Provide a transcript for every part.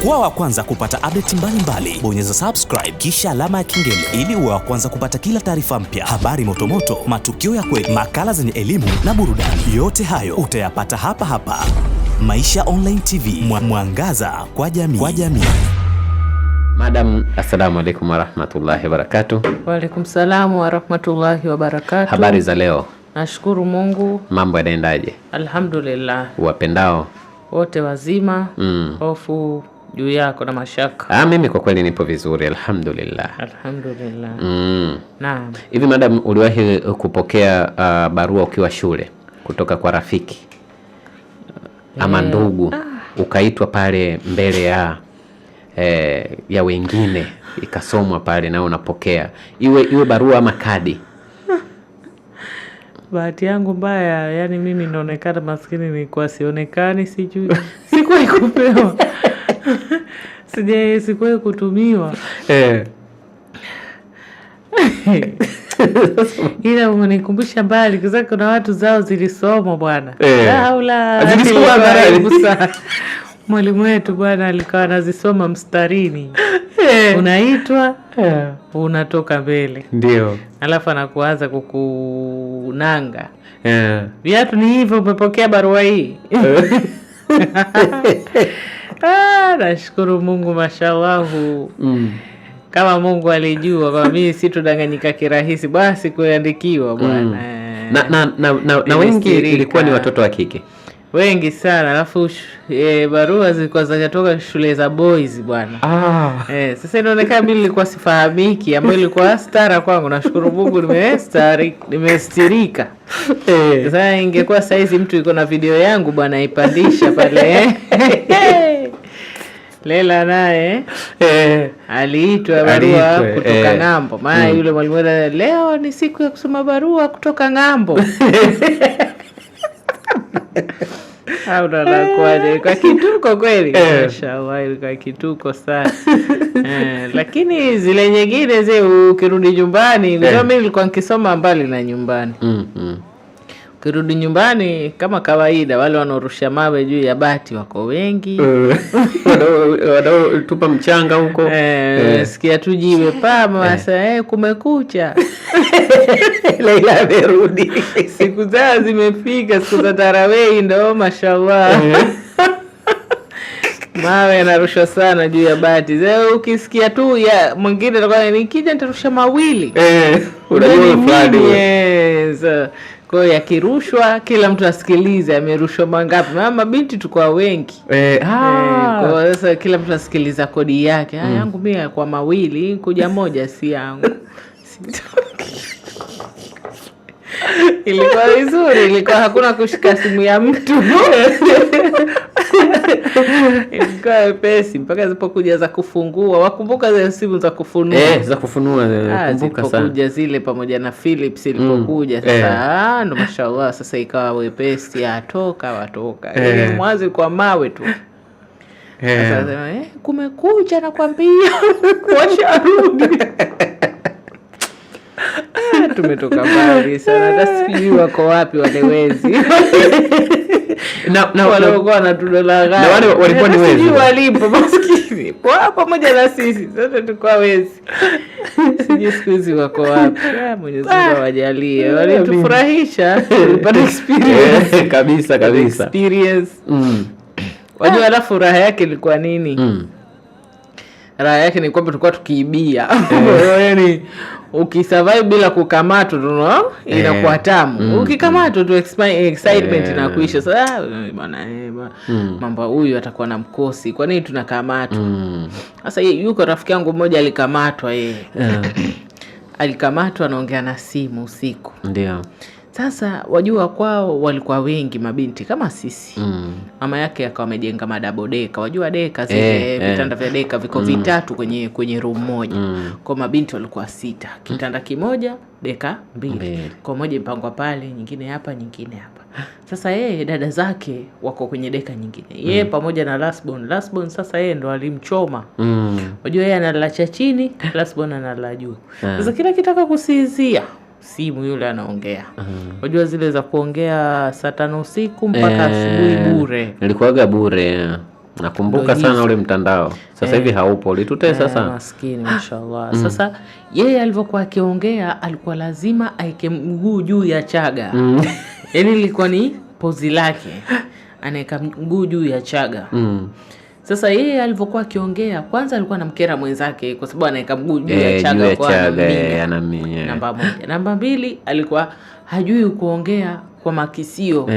Kuwa wa kwanza kupata update mbalimbali, bonyeza subscribe kisha alama ya kengele ili uwe wa kwanza kupata kila taarifa mpya, habari motomoto, matukio ya kweli, makala zenye elimu na burudani. Yote hayo utayapata hapa Maisha Online TV, mwangaza kwa jamii. Madam, assalamu alaikum warahmatullahi wabarakatuh. Wa alaikum salamu warahmatullahi wabarakatuh. Habari za leo? Nashukuru Mungu. Mambo yanaendaje? Alhamdulillah. Wapendao wote wazima? Hofu juu yako na mashaka? Mimi kwa kweli nipo vizuri, alhamdulillah. Alhamdulillah. Naam. Hivi madam, uliwahi kupokea barua ukiwa shule kutoka kwa rafiki ama ndugu, ukaitwa pale mbele ya wengine, ikasomwa pale na unapokea iwe barua ama kadi? Bahati yangu mbaya, yani mimi naonekana maskini, nilikuwa sionekani, sijui sikuwahi kupewa sikuwahi kutumiwa. Ila umenikumbusha mbali, kwa sababu kuna watu zao zilisomwa bwana. Zilisomwa mwalimu wetu bwana alikuwa anazisoma mstarini. Unaitwa, unatoka mbele. Ndio. Alafu anakuanza kukunanga. Viatu ni hivyo, umepokea barua hii? Nashukuru Mungu, mashallah. Kama Mungu alijua kwa mimi situdanganyika kirahisi, basi kuandikiwa bwana. Na wengi ilikuwa ni watoto wa kike. Wengi sana, alafu barua zilikuwa zinatoka shule za boys bwana. Sasa inaonekana mimi nilikuwa sifahamiki, ambayo ilikuwa stara kwangu. Nashukuru Mungu nimestirika. Sasa ingekuwa saizi mtu yuko na video yangu bwana ipandisha pale. Lela naye aliitwa barua kutoka ng'ambo. Maana yule mwalimu leo ni siku ya kusoma barua kutoka ng'ambo. Unakuaje? Kwa kituko kweli. Mashallah, kwa kituko sana. Lakini zile nyingine ukirudi nyumbani, kwa mimi nilikuwa nikisoma mbali na nyumbani. Ukirudi nyumbani kama kawaida, wale wanaorusha mawe juu ya bati wako wengi. Wadao tupa mchanga huko. Sikia tujiwe mama sasa, kumekucha. Laila amerudi. Siku zao zimefika, siku za tarawih ndo mashallah. Mawe yanarushwa sana juu ya bati. Ukisikia tu ya mwingine atakuwa nikija nitarusha mawili. Unajua fulani. Kwa hiyo yakirushwa kila mtu asikilize amerushwa mangapi. Mama binti tukua wengi. Kwa sasa kila mtu asikiliza kodi yake. Yangu mimi kwa mawili, kuja moja si yangu. Ilikuwa vizuri, ilikuwa hakuna kushika simu ya mtu. Ilikuwa pesi mpaka zipokuja za kufungua. Wakumbuka zile simu za kufunua? Za kufunua nakumbuka sana. Zipokuja zile pamoja na Philips ilipokuja. Sasa ndo mashallah, sasa ikawa wepesi, watoka. Mwanzo kwa mawe tu. Sasa kumekuja nakwambia, washarudi. Tumetoka mbali sana, hata sijui wako wapi wale wezi. Na wale walikuwa wanatudola gani? Na wale walikuwa ni wezi. Sijui walipo maskini. Kwa pamoja na sisi, sote tulikuwa wezi. Sijui siku hizi wako wapi. Mwenyezi Mungu awajalie. Walitufurahisha, tulipata experience. Kabisa. Experience. Wajua alafu furaha yake ilikuwa nini? Raha yake ni kwamba tulikuwa tukiibia. Yaani ukisurvive bila kukamatwa inakuwa tamu. Ukikamatwa tu excitement inakuisha. Sasa bwana mambo huyu atakuwa na mkosi. Kwa nini tunakamatwa? Sasa yuko rafiki yangu mmoja alikamatwa yeye. Alikamatwa anaongea na simu usiku. Ndio. Sasa wajua kwao walikuwa wengi mabinti kama sisi. Mama yake akawa amejenga madouble deka. Wajua deka zile vitanda vya deka viko vitatu kwenye room moja. Kwa mabinti walikuwa 6. Kitanda kimoja, deka 2. Kwa moja mpangwa pale, nyingine hapa, nyingine hapa. Sasa yeye dada zake wako kwenye deka nyingine. Yeye pamoja na lastborn sasa yeye ndo alimchoma. Wajua yeye analala chini, lastborn analala juu. Sasa kila kitaka kusinzia, simu yule anaongea. Unajua zile za kuongea saa 5 usiku mpaka asubuhi bure. Nilikuwaga bure. Nakumbuka sana ule mtandao. Sasa hivi haupo, ulitutesa sana. Maskini mashallah. Sasa yeye alivyokuwa akiongea alikuwa lazima aike mguu juu ya chaga. Yaani ilikuwa ni pozi lake. Anaeka mguu juu ya chaga. Sasa yeye alivyokuwa akiongea kwanza alikuwa anamkera mwenzake kwa sababu anaeka mguu juu ya chaga kwa anaminya. Namba 1. Namba 2 alikuwa hajui kuongea kwa makisio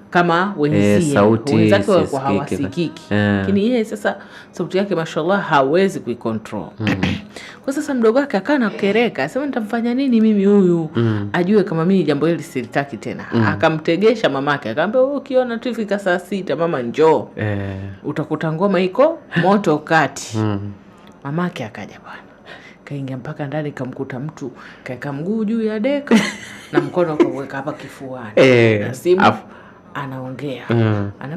kama wenzake walikuwa hawasikiki. Lakini yeye sasa sauti yake mashallah hawezi kuicontrol. Kwa sasa mdogo wake akana kereka, sema nitamfanya nini mimi huyu? Ajue kama mimi jambo hili silitaki tena. Akamtegesha mamake, akamwambia ukiona tu ifika saa 6 mama njoo. Utakuta ngoma iko moto kati. Mamake akaja bwana. Kaingia mpaka ndani kamkuta mtu kaeka mguu juu ya deka na mkono akaweka hapa kifuani. Na simu anaongea.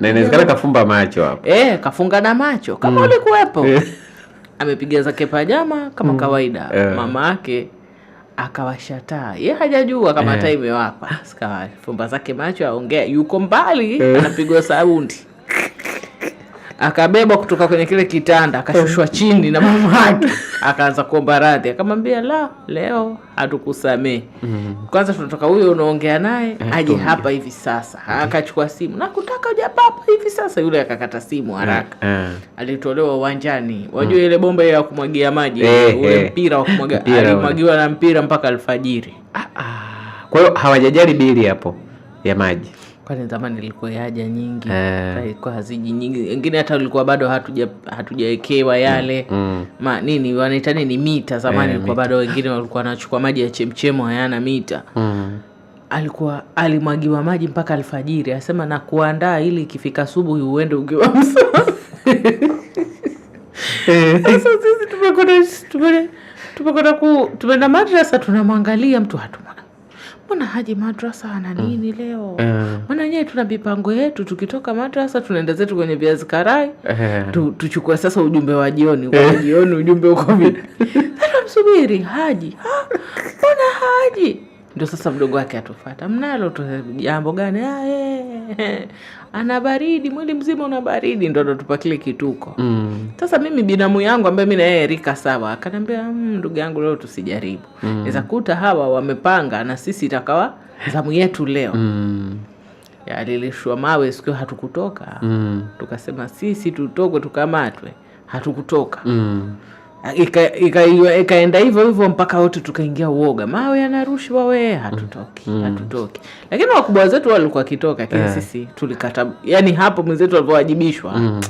Na inawezekana kafumba macho hapo. Kafunga na macho kama ulikuwepo. Amepiga zake pajama kama kawaida. Mama yake akawasha taa. Yeye hajajua kama taa imewaka. Sikawa fumba zake macho aongea, yuko mbali anapigwa saundi. Akabeba kutoka kwenye kile kitanda, akashushwa chini na mama yake. Akaanza kuomba radhi, akamwambia la, leo hatukusamee. Kwanza tunataka huyo unaongea naye aje hapa hivi sasa. Akachukua simu, nakutaka uje hapa hivi sasa. Yule akakata simu haraka. Alitolewa uwanjani. Wajua ile bomba ya kumwagia maji, ule mpira wa kumwaga, alimwagiwa na mpira mpaka alfajiri. Kwa hiyo hawajajali bili hapo ya maji. Kwani zamani ilikuwa haja nyingi, ilikuwa haziji nyingi. Wengine hata walikuwa bado hatujawekewa yale nini wanaita nini mita. Zamani ilikuwa bado wengine walikuwa wanachukua maji ya chemchemo hayana mita. Alikuwa alimwagiwa maji mpaka alfajiri. Asema na kuandaa ili ikifika asubuhi uende ukiwa msafi. Sasa sisi tumekwenda madrasa tunamwangalia mtu mbona haji madrasa ana nini leo? Maana yeye tuna mipango yetu, tukitoka madrasa tunaenda zetu kwenye viazi karai. Tuchukue sasa ujumbe wa jioni. Kwa jioni ujumbe uko vipi? Sasa msubiri haji. Mbona haji? Ndio sasa mdogo wake atufuata. Mnalo jambo gani? Ana baridi, mwili mzima una baridi. Ndio tupa kile kituko. Sasa mimi binamu yangu ambaye mimi na yeye rika sawa, akaniambia ndugu yangu leo tusijaribu. Naweza kuta hawa wamepanga na sisi itakawa zamu yetu leo. Alilishwa mawe siku hatukutoka. Tukasema sisi tutoke tukamatwe. Hatukutoka. Ikaenda hivyo mpaka wote tukaingia uoga. Mawe yanarushwa hatutoki. Lakini wakubwa zetu walikuwa kitoka, lakini sisi tulikata. Yaani hapo mwenzetu alipowajibishwa.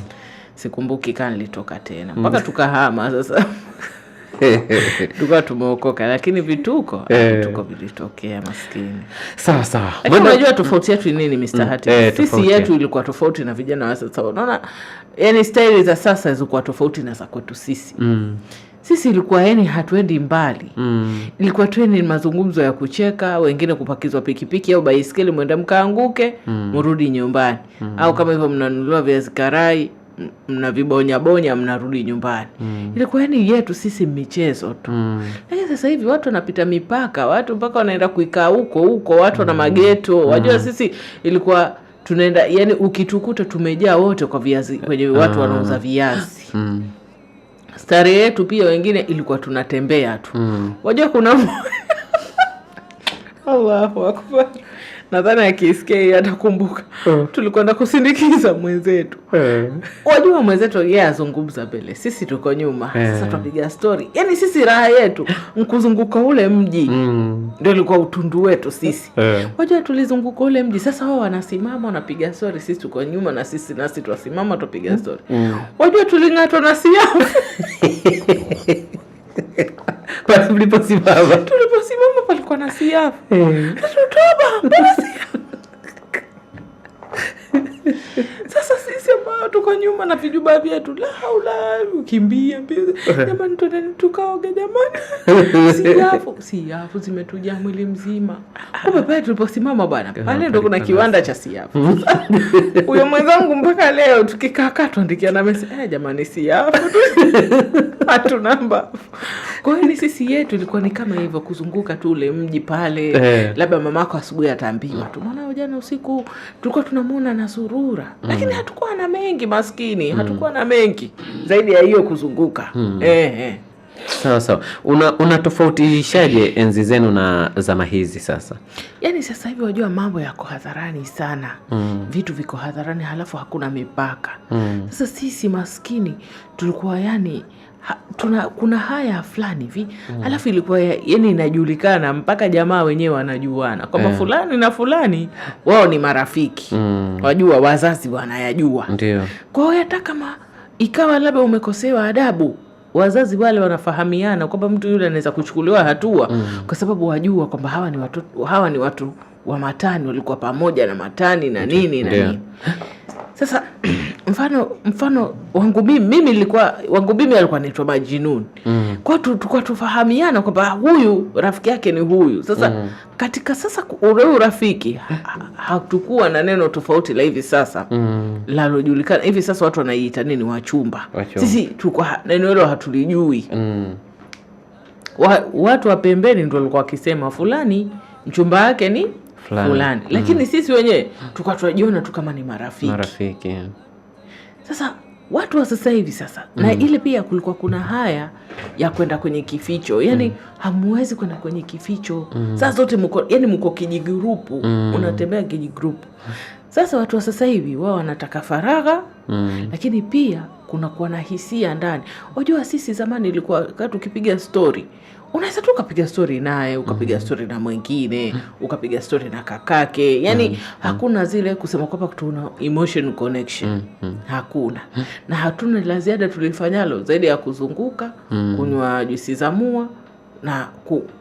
Sikumbuki kama nilitoka tena. Mpaka tukahama sasa. Tukawa tumeokoka, lakini vituko vilitokea maskini. Sawa. Lakini unajua tofauti yetu ni nini Mr. Hati? Sisi yetu ilikuwa tofauti na vijana wa sasa. Unaona? Yaani style za sasa zilikuwa tofauti na za kwetu sisi. Sisi ilikuwa hatuendi mbali. Ilikuwa ni mazungumzo ya kucheka, wengine kupakizwa pikipiki au baiskeli mwenda mkaanguke, mrudi nyumbani. Au kama hivyo mnanunuliwa viazi karai, mnavibonya mnarudi nyumbani. Ilikuwa yetu sisi michezo tu. Lakini sasa hivi watu wanapita mipaka, watu mpaka wanaenda kuikaa huko, watu na mageto. Wajua sisi ilikuwa tunaenda, yani ukitukuta tumejaa wote kwa viazi kwenye watu wanauza viazi. Stare yetu pia wengine ilikuwa tunatembea tu. Wajua kuna Allahu Akbar. Nadhani akisikia atakumbuka. Tulikwenda kusindikiza mwenzetu. Wajua mwenzetu yeye azungumza mbele, sisi tuko nyuma. Sasa tupiga story. Yaani sisi raha yetu mkuzunguka ule mji. Ndio ilikuwa utundu wetu sisi. Wajua tulizunguka ule mji. Sasa wao wanasimama wanapiga story, sisi tuko nyuma na nasi tuwasimama tupiga story. Wajua tulingatwa na siafu. Kwa tuliposimama palikuwa na siafu. Tutoba, siafu. Sasa sisi ambao tuko nyuma na vijuba vyetu la haula ukimbia jamani twendeni tukaoge jamani. Siafu zimetujaa mwili mzima. Kumbe pale tuliposimama bwana pale ndo kuna kiwanda cha siafu. Huyo mwenzangu mpaka leo tukikaa tuandikia na message jamani siafu. Hatuna mbavu. Kwa hiyo sisi yetu ilikuwa ni kama hivyo, kuzunguka tu ule mji pale. Labda mamako asubuhi ataambiwa tu, mwanao jana usiku tulikuwa tunamuona na Surura. Lakini hatukuwa na mengi maskini, hatukuwa na mengi zaidi ya hiyo kuzunguka. Sawa. Unatofautishaje enzi zenu na zama hizi sasa? Yaani sasa hivi wajua mambo yako hadharani sana. Vitu viko hadharani, halafu hakuna mipaka. Sasa sisi maskini tulikuwa yani kuna haya fulani hivi. Halafu ilikuwa yani inajulikana mpaka jamaa wenyewe wanajuana kwamba fulani na fulani wao ni marafiki. Wajua wazazi wanayajua. Ndio. Kwa hiyo hata kama ikawa labda umekosewa adabu, wazazi wale wanafahamiana kwamba mtu yule anaweza kuchukuliwa hatua kwa sababu wajua kwamba hawa ni watu wa Matani, walikuwa pamoja na Matani na nini na nini. Sasa mfano wangu mimi alikuwa anaitwa Majinun. Kwa tulikuwa tufahamiana kwamba huyu rafiki yake ni huyu. Sasa katika sasa ule rafiki hatukuwa na neno tofauti la hivi sasa. Lalojulikana hivi sasa watu wanaiita nini, wachumba. Sisi tulikuwa neno hilo hatulijui. Watu wa pembeni ndio walikuwa wakisema fulani mchumba wake ni fulani. Lakini sisi wenyewe tulikuwa tunajiona tu kama ni marafiki. Sasa watu wa sasa hivi sasa na ile pia kulikuwa kuna haya ya kwenda kwenye kificho. Yaani hamuwezi kwenda kwenye kificho. Sasa zote mko kijigrupu, unatembea kijigrupu. Sasa watu wa sasa hivi wao wanataka faragha, lakini pia kuna kuwa na hisia ndani. Wajua sisi zamani ilikuwa kati ukipiga story, unaweza tu ukapiga story naye, ukapiga story na mwingine, ukapiga story na kakake. Yaani hakuna zile kusema kwamba tuna emotion connection. Hakuna. Na hatuna la ziada tulifanyalo zaidi ya kuzunguka, kunywa juisi za mua, na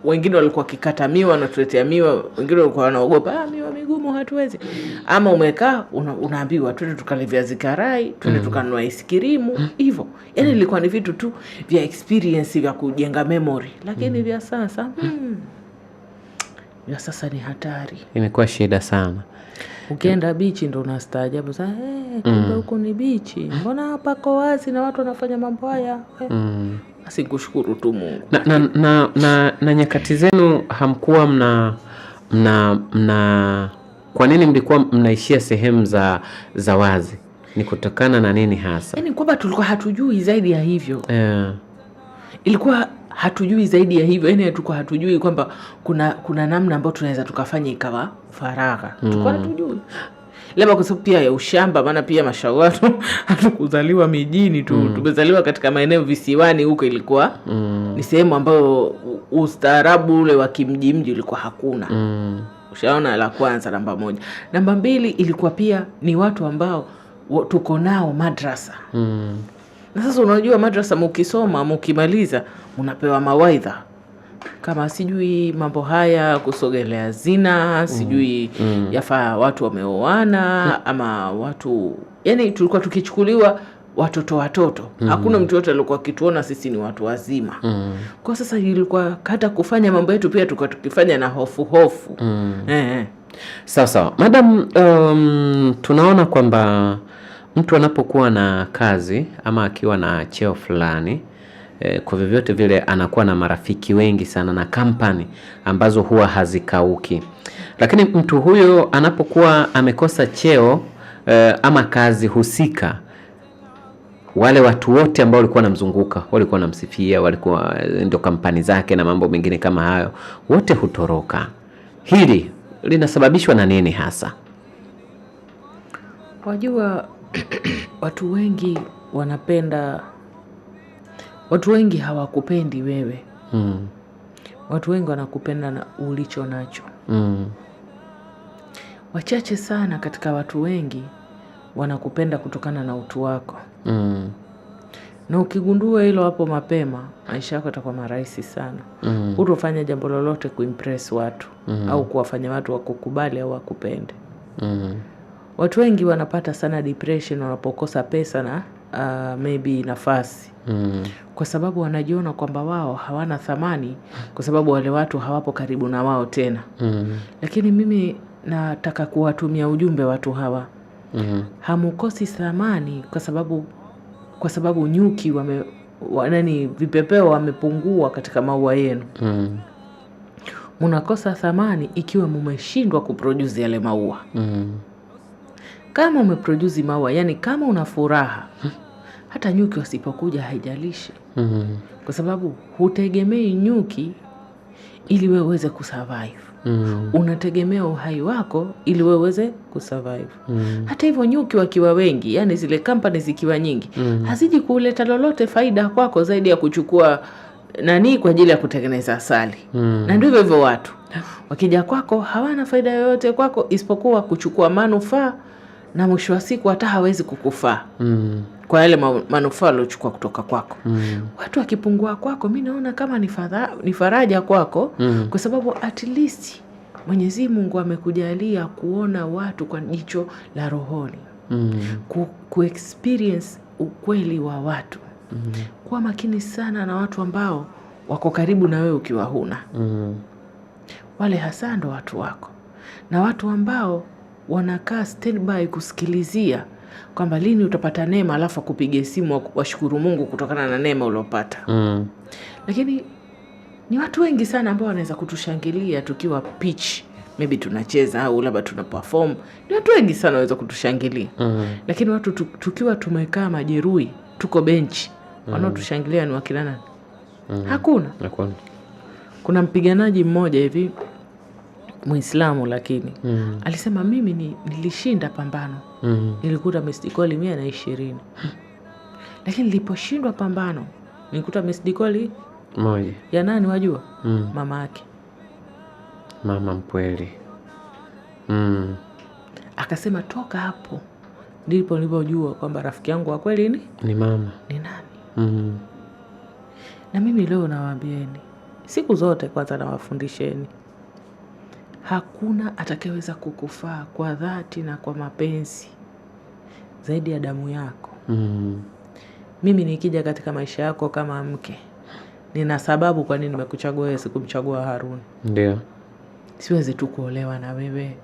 wengine walikuwa kikata miwa na tuletea miwa, wengine walikuwa wanaogopa miwa migumu hatuwezi. Ama umekaa unaambiwa twende tukale viazi karai, twende tukanunua iskirimu hivyo. Yaani ilikuwa ni vitu tu vya experience vya kujenga memory. Lakini vya sasa vya sasa ni hatari. Imekuwa shida sana. Ukienda bichi ndo unastaajabu sasa, kumbe huko ni bichi. Mbona hapa kwa wazi na watu wanafanya mambo haya? Asikushukuru tu Mungu. Na nyakati zenu hamkuwa mna kwa nini mlikuwa mnaishia sehemu za wazi? Ni kutokana na nini hasa? Yaani kwamba tulikuwa hatujui zaidi ya hivyo. Ilikuwa hatujui zaidi ya hivyo. Yaani tulikuwa hatujui kwamba kuna namna ambayo tunaweza tukafanya ikawa faragha. Tulikuwa hatujui. Labda kwa sababu pia ya ushamba, maana pia mashallah hatukuzaliwa mijini tu. Tumezaliwa katika maeneo visiwani huko, ilikuwa ni sehemu ambayo ustaarabu ule wa kimji ulikuwa hakuna. Ushaona la kwanza, namba moja. Namba mbili ilikuwa pia ni watu ambao tuko nao madrasa. Na sasa unajua madrasa mkisoma mkimaliza mnapewa mawaidha. Kama sijui mambo haya kusogelea zina, sijui yafaa watu wameoana ama watu, yani tulikuwa tukichukuliwa watoto. Hakuna mtu yote alikuwa kituona sisi ni watu wazima. Kwa sasa ilikuwa hata kufanya mambo yetu pia tulikuwa tukifanya na hofu. Sawa. Madam, tunaona kwamba mtu anapokuwa na kazi ama akiwa na cheo fulani, kwa vyovyote vile anakuwa na marafiki wengi sana na kampani ambazo huwa hazikauki. Lakini mtu huyo anapokuwa amekosa cheo ama kazi husika, wale watu wote ambao walikuwa wanamzunguka, walikuwa wanamsifia, walikuwa ndio kampani zake na mambo mengine kama hayo, wote hutoroka. Hili linasababishwa na nini hasa? Wajua watu wengi watu wengi hawakupendi wewe. Watu wengi wanakupenda na ulicho nacho. Wachache sana katika watu wengi wanakupenda kutokana na utu wako. Na ukigundua hilo hapo mapema, maisha yako yatakuwa marahisi sana. Hutofanya jambo lolote kuimpress watu au kuwafanya watu wakukubali au wakupende. Watu wengi wanapata sana depression wanapokosa pesa na maybe nafasi. Kwa sababu wanajiona kwamba wao hawana thamani kwa sababu wale watu hawapo karibu na wao tena. Lakini mimi nataka kuwatumia ujumbe watu hawa. Hamukosi thamani kwa sababu nyuki vipepeo wamepungua katika maua yenu. Mnakosa thamani ikiwa mmeshindwa kuproduce yale maua. Kama umeproduce maua, yani kama una furaha, hata nyuki wasipokuja haijalishi. Kwa sababu hutegemei nyuki ili wewe uweze kusurvive. Unategemea uhai wako ili wewe uweze kusurvive. Hata hivyo nyuki wakiwa wengi, yani zile companies zikiwa nyingi, haziji kuleta lolote faida kwako zaidi ya kuchukua kwa ajili ya kutengeneza asali. Na ndivyo hivyo watu wakija kwako hawana faida yoyote kwako isipokuwa kuchukua manufaa, na mwisho wa siku hata hawezi kukufaa kwa yale manufaa waliochukua kutoka kwako. Watu wakipungua kwako, mimi naona kama ni faraja kwako, kwa sababu at least Mwenyezi Mungu amekujalia kuona watu kwa jicho la rohoni. Ku experience ukweli wa watu. Kuwa makini sana na watu ambao wako karibu na wewe ukiwa huna. Wale hasa ndo watu wako. Na watu ambao wanakaa standby kusikilizia kwamba lini utapata neema, alafu kupige simu washukuru Mungu kutokana na neema uliopata. Lakini ni watu wengi sana ambao wanaweza kutushangilia tukiwa pitch, maybe tunacheza au labda tuna perform. Ni watu wengi sana wanaweza kutushangilia. Lakini watu tukiwa tumekaa majeruhi, tuko benchi, wanaotushangilia ni wakina nani? Hakuna. Kuna mpiganaji mmoja hivi Muislamu, lakini alisema mimi nilishinda pambano. Nilikuta missed call 120. Lakini niliposhindwa pambano nilikuta missed call moja. Ya nani wajua? Mama yake. Mama mpweli. Akasema toka hapo ndipo nilipojua kwamba rafiki yangu wa kweli ni mama. Ni nani? Na mimi leo nawaambieni, siku zote kwanza nawafundisheni, hakuna atakayeweza kukufaa kwa dhati na kwa mapenzi zaidi ya damu yako. Mimi nikija katika maisha yako kama mke, nina sababu kwa nini nimekuchagua wewe, sikumchagua Harun. Ndio. Siwezi tu kuolewa na wewe.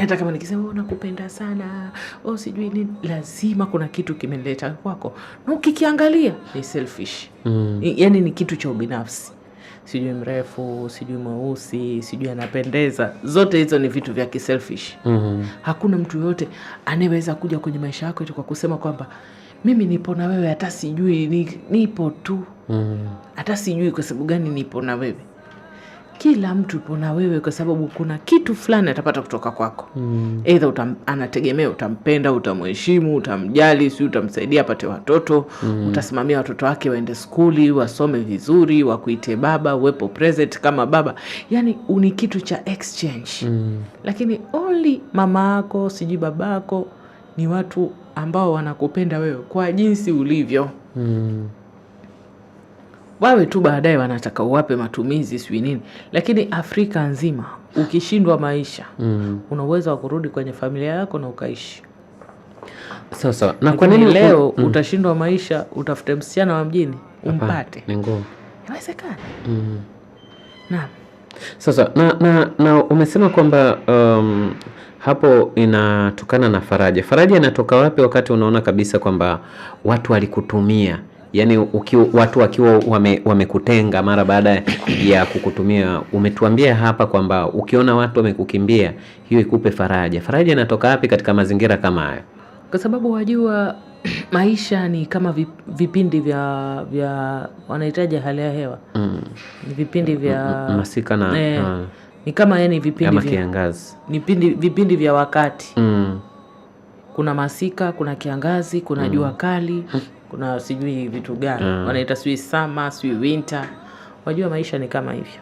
Hata kama nikisema nakupenda sana, sijui nini, lazima kuna kitu kimeleta kwako. Na ukikiangalia ni selfish. Yani ni kitu cha ubinafsi. Sijui mrefu, sijui mweusi, sijui anapendeza. Zote hizo ni vitu vya kiselfish. Hakuna mtu yote anayeweza kuja kwenye maisha yako kwa kusema kwamba mimi nipo na wewe, hata sijui nipo tu. Hata sijui kwa sababu gani nipo na wewe. Kila mtu ipo na wewe kwa sababu kuna kitu fulani atapata kutoka kwako. Either anategemea utampenda, utamheshimu, utamjali, si utamsaidia apate watoto, utasimamia watoto wake waende skuli, wasome vizuri, wakuite baba, uwepo present kama baba. Yani ni kitu cha exchange. Lakini only mama yako, sijui babako, ni watu ambao wanakupenda wewe kwa jinsi ulivyo. Wawe tu baadaye wanataka uwape matumizi sijui nini. Lakini Afrika nzima ukishindwa maisha, una uwezo wa kurudi kwenye familia yako na ukaishi. Sasa na kwa nini leo utashindwa maisha, utafute msichana wa mjini umpate? Ni ngumu. Inawezekana. Naam. Sasa na umesema kwamba hapo inatokana na faraja. Faraja inatoka wapi wakati unaona kabisa kwamba watu walikutumia? Yaani watu wakiwa wamekutenga mara baada ya kukutumia. Umetuambia hapa kwamba ukiona watu wamekukimbia, hiyo ikupe faraja. Faraja inatoka wapi katika mazingira kama hayo? Kwa sababu wajua maisha ni kama vipindi vya wanahitaji hali ya hewa. Ni vipindi vya masika na ni kama yani vipindi vya kiangazi. Ni vipindi vya wakati. Kuna masika, kuna kiangazi, kuna jua kali, kuna sijui vitu gani. Wanaita sijui summer, sijui winter. Wajua maisha ni kama hivyo.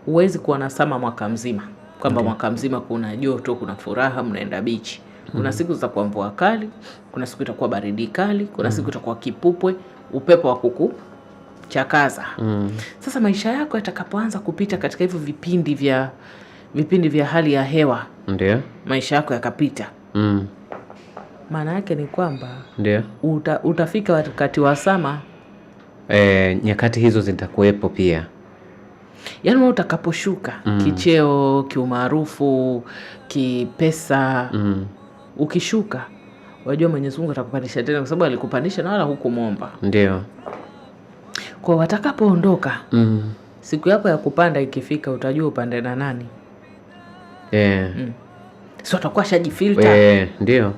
Huwezi kuwa na summer mwaka mzima. Kwamba mwaka mzima kuna joto, kuna furaha, mnaenda beach. Kuna siku za kuwa mvua kali, kuna siku itakuwa baridi kali, kuna siku itakuwa kipupwe, upepo wa kukuchakaza. Sasa maisha yako yatakapoanza kupita katika hivyo vipindi vya hali ya hewa, ndio maisha yako yakapita. Maana yake ni kwamba ndio utafika wakati wa sama. Nyakati hizo zitakuwepo pia. Yaani wewe utakaposhuka kicheo, kiumaarufu, kipesa, ukishuka, wajua Mwenyezi Mungu atakupandisha tena kwa sababu alikupandisha na wala hukumuomba. Ndio. Kwa watakapoondoka, siku yako ya kupanda ikifika, utajua upande na nani. So atakuwa shajifilter. Ndio.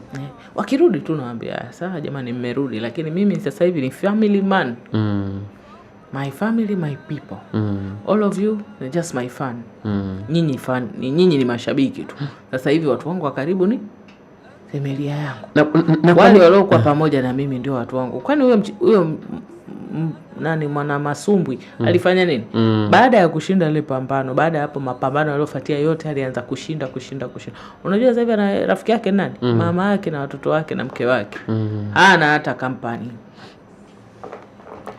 Wakirudi tu nawaambia, sawa jamani mmerudi, lakini mimi sasa hivi ni family man. My family, my people. All of you are just my fan. Nyinyi ni mashabiki tu. Sasa hivi watu wangu wa karibu ni familia yangu. Wale waliokuwa pamoja na mimi ndio watu wangu. Kwani huyo nani mwana masumbwi alifanya nini? Baada ya kushinda ile pambano, baada ya hapo mapambano yaliyofuatia yote alianza kushinda. Unajua sasa hivi ana rafiki yake nani? Mama yake na watoto wake na mke wake. Hana hata kampani.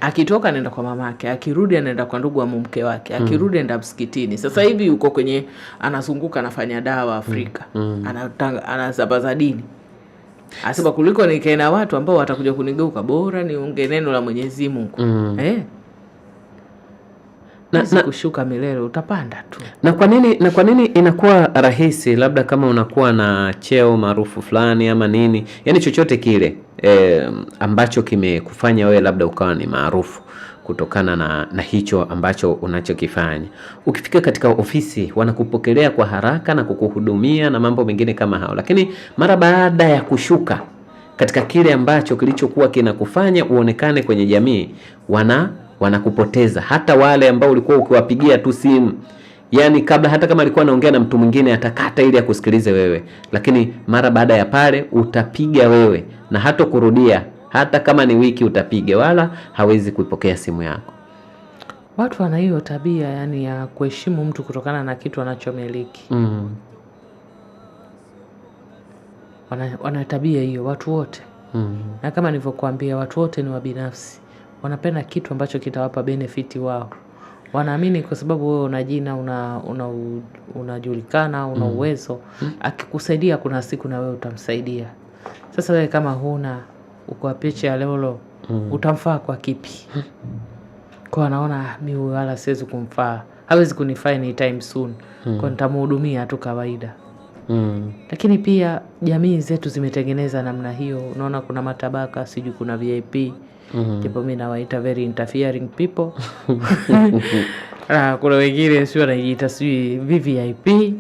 Akitoka anaenda kwa mama yake, akirudi anaenda kwa ndugu wa mke wake, akirudi anaenda msikitini. Sasa hivi yuko kwenye anazunguka anafanya dawa Afrika. Anasambaza dini. Asema kuliko nikae na watu ambao watakuja kunigeuka, bora niongee neno la Mwenyezi Mungu. Na kushuka milele utapanda tu. Na kwa nini inakuwa rahisi, labda kama unakuwa na cheo maarufu fulani ama nini, yani chochote kile ambacho kimekufanya wewe labda ukawa ni maarufu kutokana na hicho ambacho unachokifanya, ukifika katika ofisi wanakupokelea kwa haraka na kukuhudumia na mambo mengine kama hao, lakini mara baada ya kushuka katika kile ambacho kilichokuwa kinakufanya uonekane kwenye jamii, wanakupoteza. Hata wale ambao ulikuwa ukiwapigia tu simu, yani kabla hata kama alikuwa anaongea na mtu mwingine atakata ili akusikilize wewe, lakini mara baada ya pale utapiga wewe na hata kurudia, hata kama ni wiki utapiga, wala hawezi kuipokea simu yako. Watu wana hiyo tabia yani ya kuheshimu mtu kutokana na kitu anachomiliki. Wana tabia hiyo watu wote. Na kama nilivyokuambia, watu wote ni wabinafsi. Wanapenda kitu ambacho kitawapa benefiti wao. Wanaamini kwa sababu wewe una jina, unajulikana, una uwezo, akikusaidia kuna siku na wewe utamsaidia. Sasa wewe kama huna, uko picha ya leo, utamfaa kwa kipi? Kwa anaona mimi wala siwezi kumfaa, hawezi kunifaa anytime soon. Kwa nitamhudumia tu kawaida. Lakini pia jamii zetu zimetengeneza namna hiyo. Unaona kuna matabaka, sijui kuna VIP. Ndipo mimi nawaita very interfering people. Kuna wengine sio wanajiita sijui VVIP.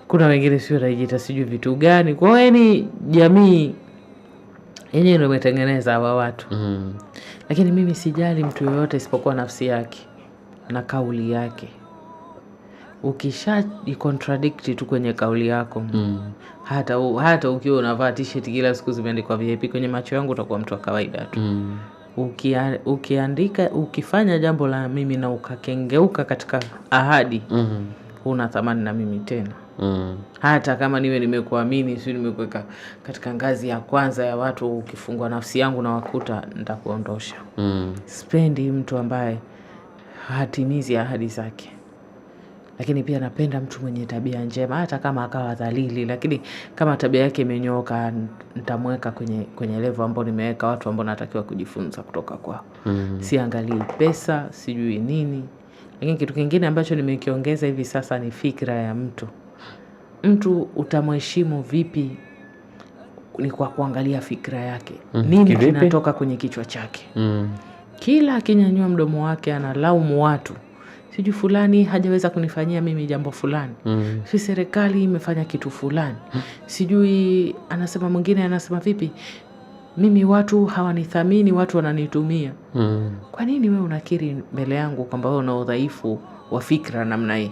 Kuna wengine sio wanajiita sijui vitu gani. Kwa hiyo ni jamii yenyewe ndio imetengeneza hawa watu. Lakini mimi sijali mtu yoyote isipokuwa nafsi yake na kauli yake. Ukishajicontradict tu kwenye kauli yako, hata ukiwa unavaa t-shirt kila siku zimeandikwa VIP, kwenye macho yangu utakuwa mtu wa kawaida tu. Ukiandika, ukifanya jambo la mimi na ukakengeuka katika ahadi, huna thamani na mimi tena. Hata kama niwe nimekuamini, sio nimekuweka katika ngazi ya kwanza ya watu, ukifungwa nafsi yangu na wakuta, nitakuondosha. Sipendi mtu ambaye hatimizi ahadi zake. Lakini pia napenda mtu mwenye tabia njema, hata kama akawa dhalili, lakini kama tabia yake imenyooka, nitamweka kwenye level ambao nimeweka watu ambao natakiwa kujifunza kutoka kwao. Siangalii pesa, sijui nini. Lakini kitu kingine ambacho nimekiongeza hivi sasa ni fikra ya mtu. Mtu utamheshimu vipi ni kwa kuangalia fikra yake. Nini kinatoka kwenye kichwa chake. Kila akinyanyua mdomo wake analaumu watu. Sijui fulani hajaweza kunifanyia mimi jambo fulani. Sijui serikali imefanya kitu fulani. Sijui anasema mwingine anasema vipi, mimi watu hawanithamini, watu wananitumia. Kwa nini wewe unakiri mbele yangu kwamba wewe una udhaifu wa fikra namna hii?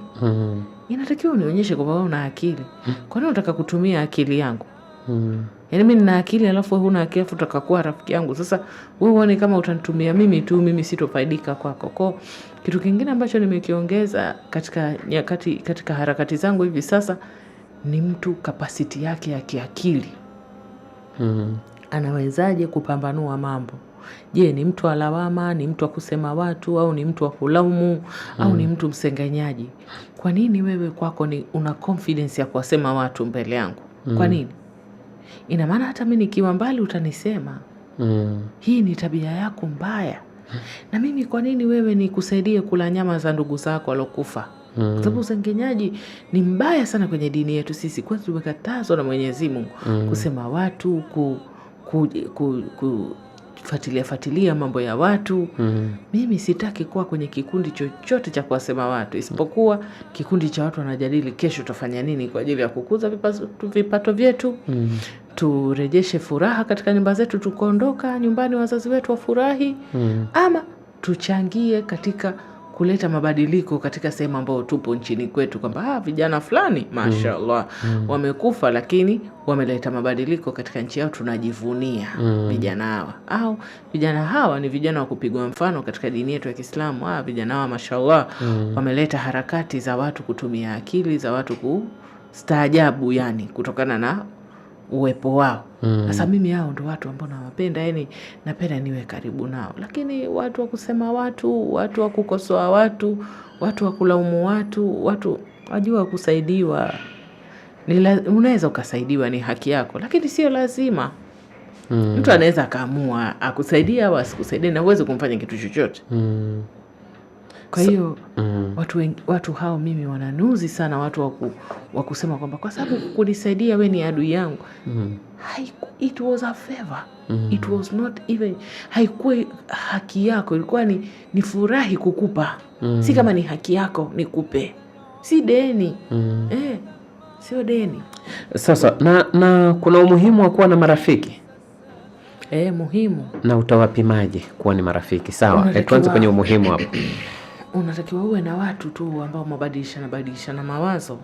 Inatakiwa unionyeshe kwamba wewe una akili. Kwa nini unataka kutumia akili yangu? Yaani mimi nina akili alafu wewe huna akili, alafu utakakuwa rafiki yangu. Sasa wewe uone kama utanitumia mimi tu, mimi sitofaidika kwako. Kwa kitu kingine ambacho nimekiongeza katika harakati zangu hivi sasa ni mtu capacity yake ya kiakili. Anawezaje kupambanua mambo? Je, ni mtu wa lawama, ni mtu wa kusema watu, au ni mtu wa kulaumu, au ni mtu msengenyaji? Kwa nini wewe kwako una confidence ya kuwasema watu mbele yangu? Kwa nini? Ina maana hata mimi nikiwa mbali utanisema. Hii ni tabia yako mbaya. Na mimi kwa nini wewe nikusaidie kula nyama za ndugu zako walokufa? Kwa sababu usengenyaji ni mbaya sana kwenye dini yetu sisi. Kwanza tumekatazwa na Mwenyezi Mungu kusema watu, fuatilia mambo ya watu. Mimi sitaki kuwa kwenye kikundi chochote cha kuwasema watu, isipokuwa kikundi cha watu wanajadili kesho tutafanya nini kwa ajili ya kukuza vipato vyetu. Turejeshe furaha katika nyumba zetu, tukaondoka nyumbani wazazi wetu wafurahi. Ama tuchangie katika kuleta mabadiliko katika sehemu ambayo tupo nchini kwetu, kwamba vijana fulani mashaallah wamekufa lakini wameleta mabadiliko katika nchi yao, tunajivunia vijana hawa. Au vijana hawa ni vijana wa kupigwa mfano katika dini yetu ya Kiislamu. Vijana hawa mashaallah wameleta harakati za watu kutumia akili, za watu kustaajabu, yani kutokana na uwepo wao. Sasa mimi hao ndo watu ambao nawapenda, yani napenda niwe karibu nao. Lakini watu wa kusema watu wa kukosoa watu wa kulaumu watu wajua kusaidiwa. Unaweza ukasaidiwa, ni haki yako, lakini sio lazima. Mtu anaweza akaamua akusaidia au asikusaidia, na uweze kumfanya kitu chochote. Kwa hiyo watu hao mimi wananuzi sana, watu wa kusema kwamba kwa sababu kunisaidia we ni adui yangu. It was a favor. It was not even, haikuwa haki yako, ilikuwa ni furahi kukupa. Si kama ni haki yako nikupe, si deni. Sio deni. Sasa na kuna umuhimu wa kuwa na marafiki. Muhimu. Na utawapimaje kuwa ni marafiki? Sawa, tuanze kwenye umuhimu hapo. Unatakiwa uwe na watu tu ambao mabadilishana mawazo.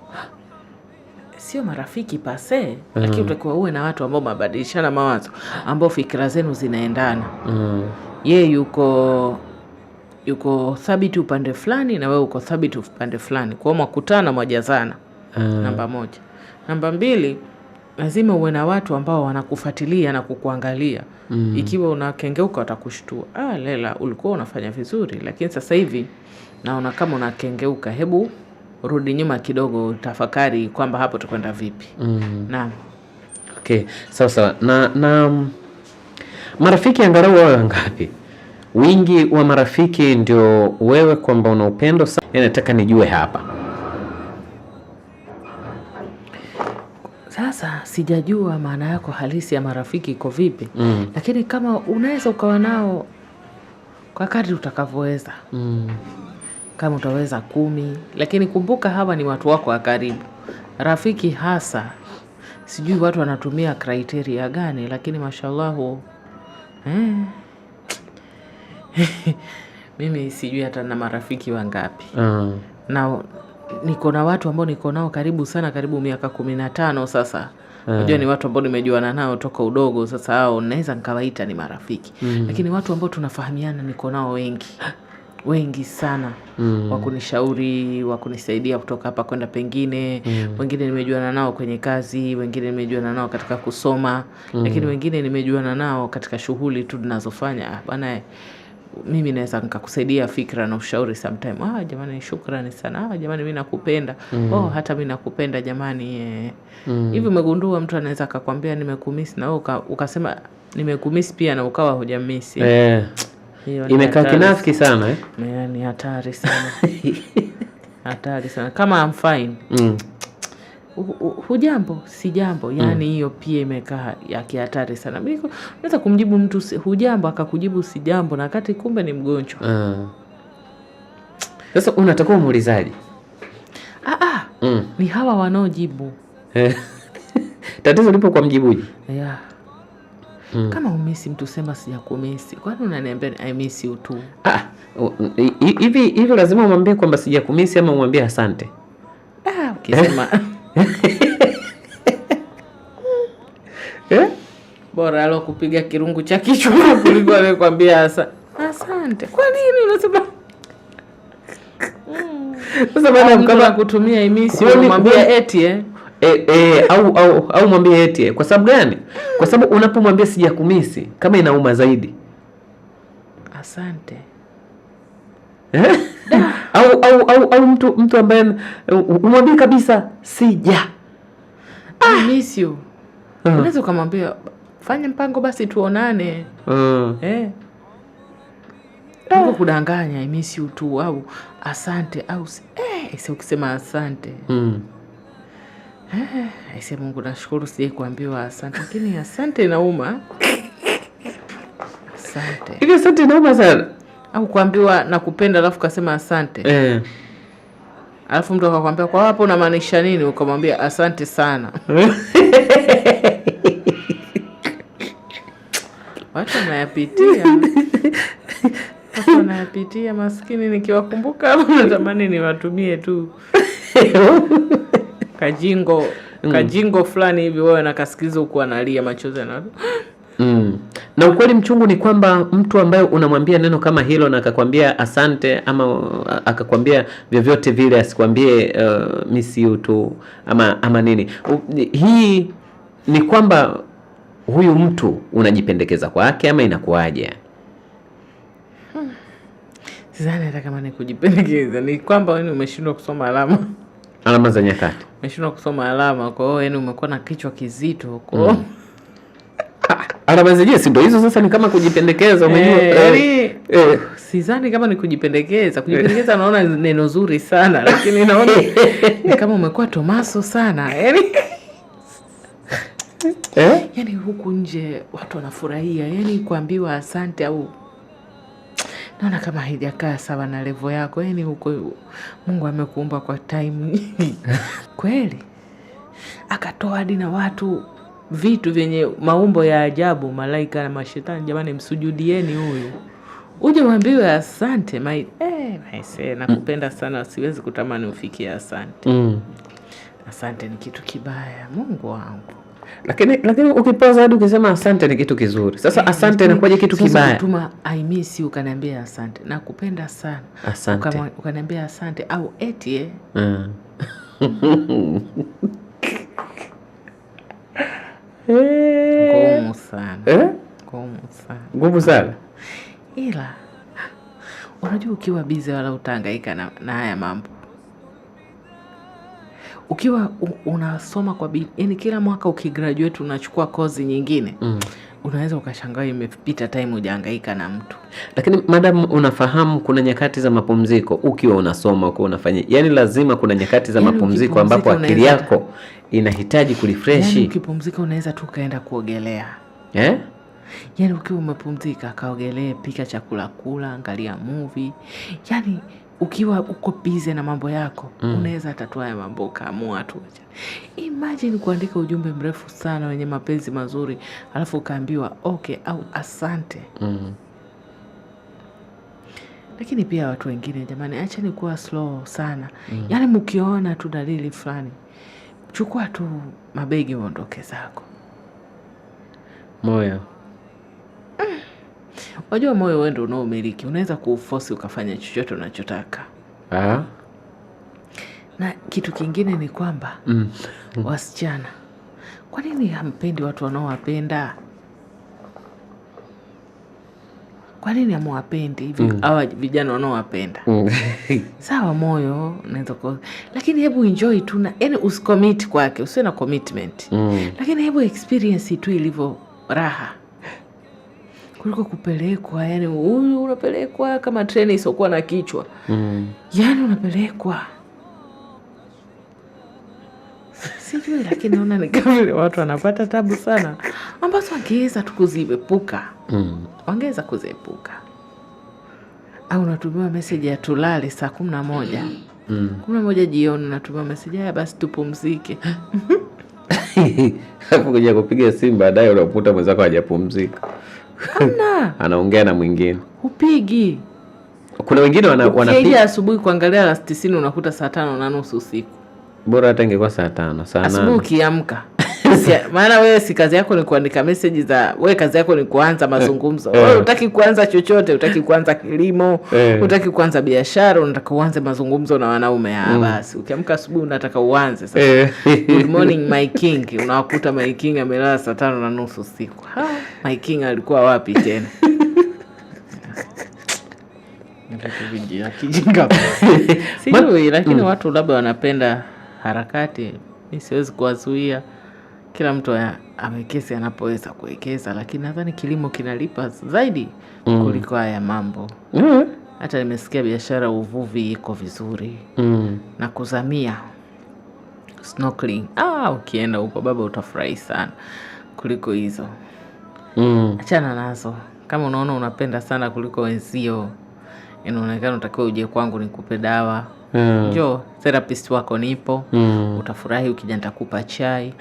Sio marafiki pase, lakini unatakiwa uwe na watu ambao mabadilishana mawazo, ambao fikra zenu zinaendana. Yeye yuko thabiti upande fulani na wewe uko thabiti upande fulani, kwa hiyo mkutana mwajazana. Namba moja. Namba mbili, lazima uwe na watu ambao wanakufuatilia na kukuangalia. Ikiwa unakengeuka watakushtua. Lela, ulikuwa unafanya vizuri, lakini sasa hivi naona kama unakengeuka. Hebu rudi nyuma kidogo, tafakari kwamba hapo tukwenda vipi. Naam. Okay, sawa. Na marafiki angalau wawe ngapi? Wingi wa marafiki ndio wewe kwamba una upendo sana. Nataka nijue hapa. Sasa sijajua maana yako halisi ya marafiki iko vipi. Lakini kama unaweza ukawa nao kwa kadri utakavyoweza. Kama utaweza 10, lakini kumbuka hawa ni watu wako wa karibu. Rafiki hasa, sijui watu wanatumia criteria gani, lakini mashallah mimi sijui hata na marafiki wangapi. Na niko na watu ambao niko nao karibu sana, karibu miaka 15 sasa. Unajua ni watu ambao nimejuana nao toka udogo. Sasa hao naweza nikawaita ni marafiki. Lakini watu ambao tunafahamiana niko nao wengi sana. Wakunishauri, wakunisaidia kutoka hapa kwenda pengine. Wengine nimejuana nao kwenye kazi, wengine nimejuana nao katika kusoma, lakini wengine nimejuana nao katika shughuli tu ninazofanya. Bwana, mimi naweza nikakusaidia fikra na ushauri sometime. Jamani shukrani sana. Jamani mimi nakupenda. Hata mimi nakupenda jamani. Hivi umegundua mtu anaweza akakwambia nimekumisi, na wewe ukasema nimekumisi pia na ukawa hujamisi. Imekaa kinafiki sana. Ni hatari sana. Hatari sana. Kama I'm fine. Hujambo, si jambo. Yani hiyo pia imekaa ya kihatari sana. Unaweza kumjibu mtu hujambo akakujibu si jambo, na wakati kumbe ni mgonjwa. Sasa unatakiwa muulizaji. Ni hawa wanaojibu. Tatizo lipo kwa mjibuji. Kama umisi mtu sema sijakumisi. Kwani unaniambia I miss you tu? Hivi lazima umwambie kwamba sijakumisi ama umwambie asante? Ukisema bora alo kupiga kirungu cha kichwa kuliko amekwambia asante. Kwa nini unasema? Sasa baada kama kutumia imisi unamwambia eti au mwambie eti. Kwa sababu gani? Kwa sababu unapomwambia sijakumisi kama inauma zaidi. Asante. au mtu ambaye umwambie kabisa sija. I miss you. Unaweza kumwambia fanya mpango basi tuonane. Ndio kudanganya I miss you tu au asante au sio ukisema asante. Aise Mungu nashukuru sije kuambiwa asante, lakini asante inauma. asante. Hivi asante naomba sana. Au kuambiwa nakupenda alafu kasema asante. Alafu mtu akakwambia kwa hapo unamaanisha nini? Ukamwambia asante sana. Watu wanayapitia. Watu wanayapitia maskini, nikiwakumbuka hapo natamani niwatumie tu. Kajingo fulani hivi wewe nakasikiliza huko analia machozi na na ukweli mchungu ni kwamba mtu ambaye unamwambia neno kama hilo na akakwambia asante ama akakwambia vyovyote vile, asikwambie miss you tu ama nini, hii ni kwamba huyu mtu unajipendekeza kwake ama inakuaje? Sidhani hata kama ni kujipendekeza, ni kwamba wewe umeshindwa kusoma alama za nyakati. Umeshindwa kusoma alama, kwa hiyo yani umekuwa na kichwa kizito kwa alama zenyewe si ndio hizo sasa, ni kama kujipendekeza, umejua. Sidhani kama ni kujipendekeza. Kujipendekeza naona neno zuri sana, lakini naona ni kama umekuwa Tomaso sana. Yaani huku nje watu wanafurahia, yaani kuambiwa asante au naona kama haijakaa sawa na level yako. Yaani huko Mungu amekuumba kwa time nyingi. Kweli. Akatoa hadi na watu vitu vyenye maumbo ya ajabu, malaika na mashetani. Jamani, msujudieni huyu. Uje mwambiwe asante maise, nakupenda sana, siwezi kutamani ufikie asante. Asante ni kitu kibaya, Mungu wangu. Lakini ukipoza hadi ukisema asante ni kitu kizuri. Sasa asante inakuwaje kitu kibaya? Sasa kutuma I miss you ukaniambia asante, nakupenda sana. Asante. Ukaniambia asante au eti ngumu sana. Ngumu sana. Ila unajua ukiwa busy wala utahangaika na haya mambo. Ukiwa unasoma kwa bidii, yani kila mwaka ukigraduate unachukua kozi nyingine, unaweza ukashangaa imepita time hujahangaika na mtu. Lakini madam, unafahamu kuna nyakati za mapumziko ukiwa unasoma, ukiwa unafanya, yani lazima kuna nyakati za mapumziko ambapo akili yako inahitaji kurefresh. Yani ukipumzika unaweza tu kaenda kuogelea. Yani ukiwa umepumzika kaogelee, pika chakula kula, angalia movie. Yani ukiwa uko busy na mambo yako, unaweza tatua ya mambo kaamua tu. Imagine kuandika ujumbe mrefu sana wenye mapenzi mazuri, alafu ukaambiwa okay au asante. Lakini pia watu wengine jamani, acheni kuwa slow sana. Yani mkiona tu dalili fulani, chukua tu mabegi uondoke zako. Moyo. Wajua moyo wewe ndio unaomiliki. Unaweza kuuforce ukafanya chochote unachotaka. Na kitu kingine ni kwamba wasichana, kwa nini hampendi watu wanaowapenda? Kwa nini hamwapendi hivi hawa vijana wanaowapenda? Sawa, moyo unaweza lakini hebu enjoy tu, na yani usicommit kwake, usiwe na commitment. Lakini hebu experience tu ilivyo raha kuliko kupelekwa. Yani huyu unapelekwa kama treni isokuwa na kichwa. Yani unapelekwa sijui, lakini naona ni kama vile watu wanapata tabu sana ambazo wangeweza tu kuziepuka. Wangeweza kuziepuka. Au unatumiwa message ya tulale saa 11. 11 jioni unatumiwa message ya basi tupumzike. Hapo kuja kupiga simu baadaye unakuta mwenzako hajapumzika. Anaongea na mwingine. Upigi. Kuna wengine wanapiga asubuhi kuangalia last scene unakuta saa 5:30 usiku. Bora hata ingekuwa saa 5, saa 8. Asubuhi ukiamka. Maana wewe si kazi yako ni kuandika message wewe kazi yako ni kuanza mazungumzo. Wewe hutaki kuanza chochote, hutaki kuanza kilimo, hutaki kuanza biashara, unataka uanze mazungumzo na wanaume. Basi ukiamka asubuhi unataka uanze sasa. Good morning my king. Unawakuta my king amelala saa 5:30 usiku. My king alikuwa wapi tena? Sijui, lakini watu labda wanapenda harakati. Mimi siwezi kuwazuia. Kila mtu amekesi anapoweza kuwekeza, lakini nadhani kilimo kinalipa zaidi kuliko haya mambo. Hata nimesikia biashara uvuvi iko vizuri. Na kuzamia snorkeling. Ukienda huko baba utafurahi sana kuliko hizo. Achana nazo. Kama unaona unapenda sana kuliko wenzio, inaonekana utakiwa uje kwangu nikupe dawa. Njoo, therapist wako nipo. Utafurahi ukija, nitakupa chai,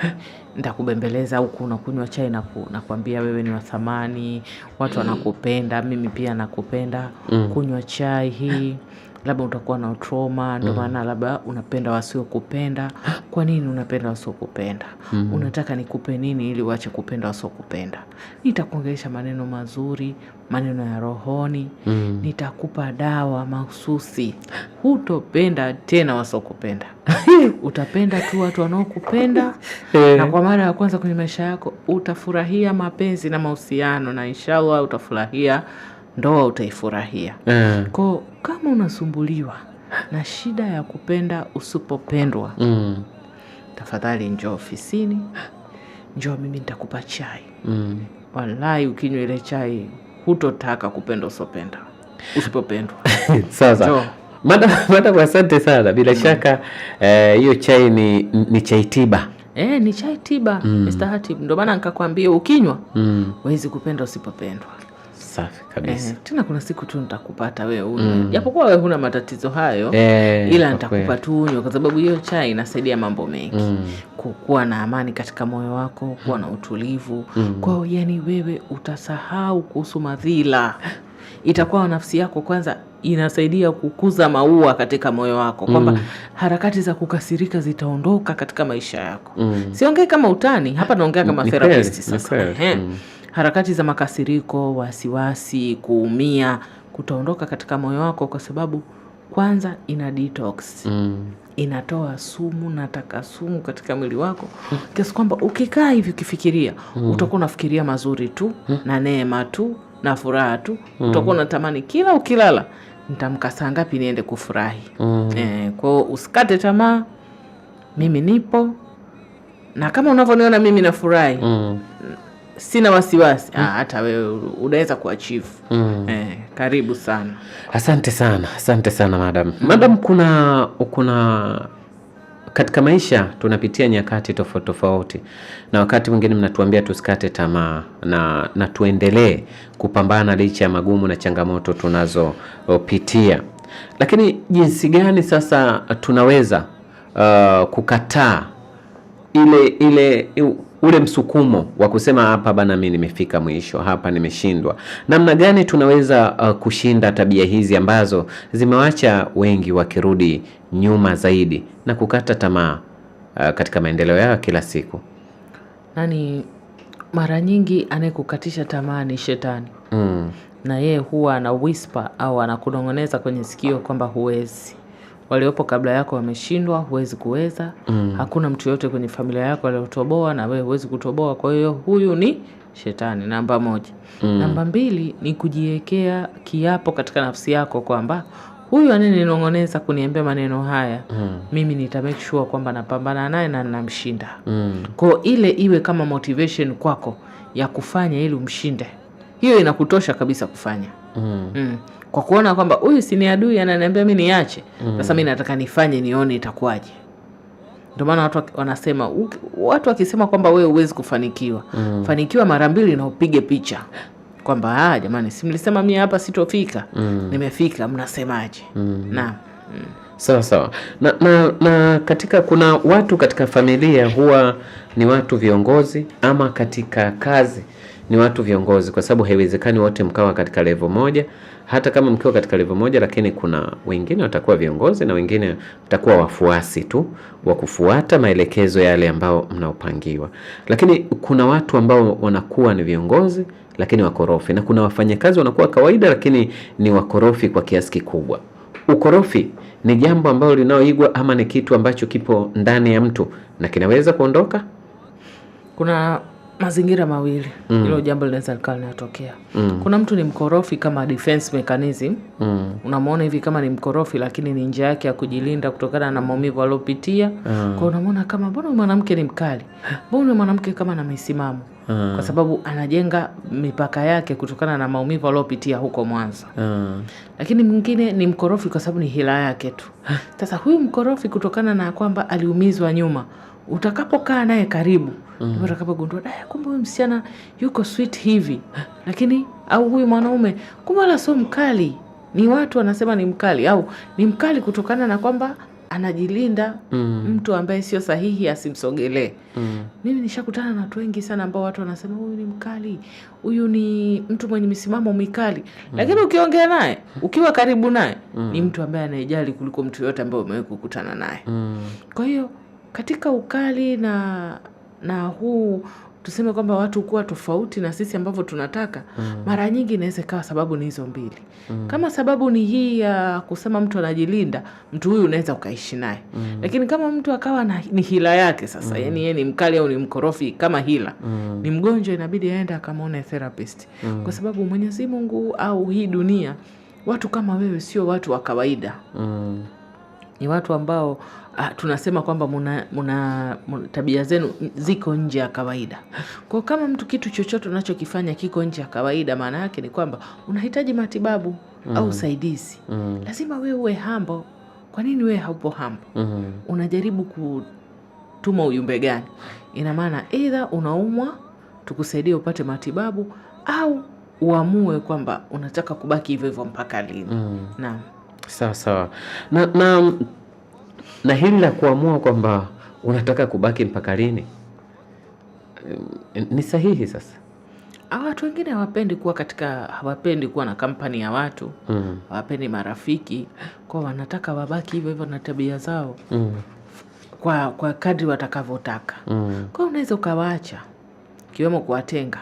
nitakubembeleza huku unakunywa chai na nakwambia wewe ni wa thamani, watu wanakupenda, mimi pia nakupenda. Kunywa chai hii, labda utakuwa na trauma, ndio maana labda unapenda wasio kupenda. Kwa nini unapenda wasio kupenda? Unataka nikupe nini ili uache kupenda wasio kupenda? Nitakuongelesha maneno mazuri, maneno ya rohoni. Nitakupa dawa mahususi. Hutopenda tena wasio kupenda. Utapenda tu watu wanaokupenda. Na kwa mara ya kwanza kwenye maisha yako utafurahia mapenzi na mahusiano, na inshallah utafurahia ndoa, utaifurahia. Kwa kama unasumbuliwa na shida ya kupenda usipopendwa, tafadhali njoo ofisini, njoo mimi nitakupa chai. Wallahi ukinywa ile chai hutotaka kupenda usipopendwa. Sasa madam, asante sana. Bila shaka hiyo chai ni chai tiba. Ni chai tiba. Mr. Hatib, ndio maana nikakwambia ukinywa huwezi kupenda usipopendwa. Safi kabisa. Tena kuna siku tu nitakupata wewe japokuwa wewe huna matatizo hayo, ila nitakupa tu unywe, kwa sababu hiyo chai inasaidia mambo mengi. Kuwa na amani katika moyo wako, kuwa na utulivu. Kwa yani wewe utasahau kuhusu madhila. Itakuwa nafsi yako kwanza inasaidia kukuza maua katika moyo wako, kwamba harakati za kukasirika zitaondoka katika maisha yako. Siongei kama utani, hapa naongea kama therapist sasa. Harakati za makasiriko, wasiwasi, kuumia kutaondoka katika moyo wako, kwa sababu kwanza ina detox. Inatoa sumu na takasumu katika mwili wako, kiasi kwamba ukikaa hivi ukifikiria, utakuwa unafikiria mazuri tu na neema tu na furaha tu. Utakuwa unatamani kila ukilala, nitamka saa ngapi niende kufurahi. Kwa usikate tamaa, mimi nipo, na kama unavyoniona mimi nafurahi, sina wasiwasi. Hata wewe unaweza kuachieve. Karibu sana. Asante sana madam. Madam, kuna katika maisha tunapitia nyakati tofauti, na wakati mwingine mnatuambia tusikate tamaa na tuendelee kupambana licha ya magumu na changamoto tunazopitia. Lakini jinsi gani sasa tunaweza kukataa ule msukumo wa kusema hapa bana, mimi nimefika mwisho, hapa nimeshindwa? Namna gani tunaweza kushinda tabia hizi ambazo zimewacha wengi wakirudi nyuma zaidi na kukata tamaa katika maendeleo yao kila siku? Mara nyingi anayekukatisha tamaa ni shetani. Na yeye huwa ana whisper au anakunong'oneza kwenye sikio kwamba huwezi. Waliopo kabla yako wameshindwa, huwezi kuweza. Hakuna mtu yote kwenye familia yako aliyotoboa, na wewe huwezi kutoboa. Kwa hiyo huyu ni shetani, namba 1. Namba 2 ni kujiwekea kiapo katika nafsi yako kwamba huyu anayeninong'oneza kuniambia maneno haya, mimi nita make sure kwamba napambana naye na ninamshinda. Kwa ile iwe kama motivation kwako ya kufanya ili umshinde. Hiyo inakutosha kabisa kufanya. Kwa kuona kwamba huyu si ni adui ananiambia mimi niache, sasa mimi nataka nifanye nione itakuwaje. Ndio maana watu wanasema, watu wakisema kwamba wewe huwezi kufanikiwa, fanikiwa mara 2 na upige picha kwamba jamani, si mlisema mimi hapa sitofika, nimefika, mnasemaje? Sawa. Na katika kuna watu katika familia huwa ni watu viongozi, ama katika kazi ni watu viongozi, kwa sababu haiwezekani wote mkawa katika level moja. Hata kama mkiwa katika level moja, lakini kuna wengine watakuwa viongozi na wengine mtakuwa wafuasi tu wa kufuata maelekezo yale ambao mnaopangiwa. Lakini kuna watu ambao wanakuwa ni viongozi lakini wakorofi, na kuna wafanyakazi wanakuwa kawaida lakini ni wakorofi kwa kiasi kikubwa. Ukorofi ni jambo ambalo linaoigwa, ama ni kitu ambacho kipo ndani ya mtu na kinaweza kuondoka? Kuna mazingira mawili hilo jambo linaweza likatokea. Kuna mtu ni mkorofi kama defense mechanism. Unamuona hivi kama ni mkorofi, lakini ni njia yake ya kujilinda kutokana na maumivu aliyopitia. Kwa unamuona kama mbona mwanamke ni mkali, mbona mwanamke kama na misimamo, kwa sababu anajenga mipaka yake kutokana na maumivu aliyopitia huko mwanzo. Lakini mwingine ni mkorofi kwa sababu ni hila yake tu. Sasa huyu mkorofi kutokana na kwamba aliumizwa nyuma, utakapokaa naye karibu, utakapogundua kumbe huyu msichana yuko sweet hivi, lakini au huyu mwanaume kumbe wala sio mkali, ni watu wanasema ni mkali, au ni mkali kutokana na kwamba anajilinda mtu ambaye sio sahihi asimsogelee. Mimi nishakutana na watu wengi sana ambao watu wanasema huyu ni mkali, huyu ni mtu mwenye misimamo mikali, lakini ukiongea naye, ukiwa karibu naye, ni mtu ambaye anayejali kuliko mtu yote ambaye umewahi kukutana naye. Kwa hiyo katika ukali na huu tuseme kwamba watu kuwa tofauti na sisi ambavyo tunataka, mara nyingi inaweza kawa sababu ni hizo mbili. Kama sababu ni hii ya kusema mtu anajilinda, mtu huyu unaweza ukaishi naye. Lakini kama mtu akawa ni hila yake sasa, yani yeye ni mkali au ni mkorofi kama hila, ni mgonjwa, inabidi aende akamwone therapist. Kwa sababu Mwenyezi Mungu au hii dunia, watu kama wewe sio watu wa kawaida. Ni watu ambao tunasema kwamba muna tabia zenu ziko nje ya kawaida. Kwa kama mtu kitu chochote unachokifanya kiko nje ya kawaida, maana yake ni kwamba unahitaji matibabu au usaidizi. Lazima wewe uwe humble. Kwa nini wewe haupo humble? Unajaribu kutuma ujumbe gani? Ina maana either unaumwa tukusaidie upate matibabu, au uamue kwamba unataka kubaki hivyo hivyo mpaka lini. Naam. Sawa. Na hili la kuamua kwamba unataka kubaki mpaka lini ni sahihi sasa? Watu wengine hawapendi kuwa na kampani ya watu, hawapendi marafiki, kwa wanataka wabaki hivyo hivyo na tabia zao kwa kadri watakavyotaka. Kwa unaweza ukawaacha, kiwemo kuwatenga,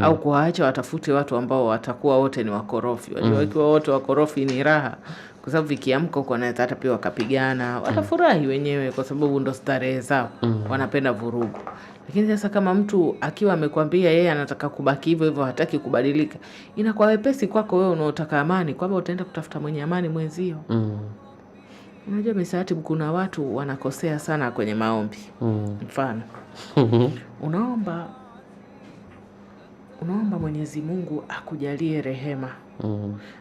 au kuwaacha watafute watu ambao watakuwa wote ni wakorofi. Wajua ikiwa wote wakorofi ni raha, kwa sababu vikiamka huko wanaweza hata pia wakapigana, watafurahi wenyewe kwa sababu ndo starehe zao, wanapenda vurugu. Lakini sasa kama mtu akiwa amekwambia yeye anataka kubaki hivyo hivyo, hataki kubadilika, inakuwa wepesi kwako wewe unaotaka amani kwamba utaenda kutafuta mwenye amani mwenzio. Unajua Misati, kuna watu wanakosea sana kwenye maombi. Mfano, unaomba Mwenyezi Mungu akujalie rehema.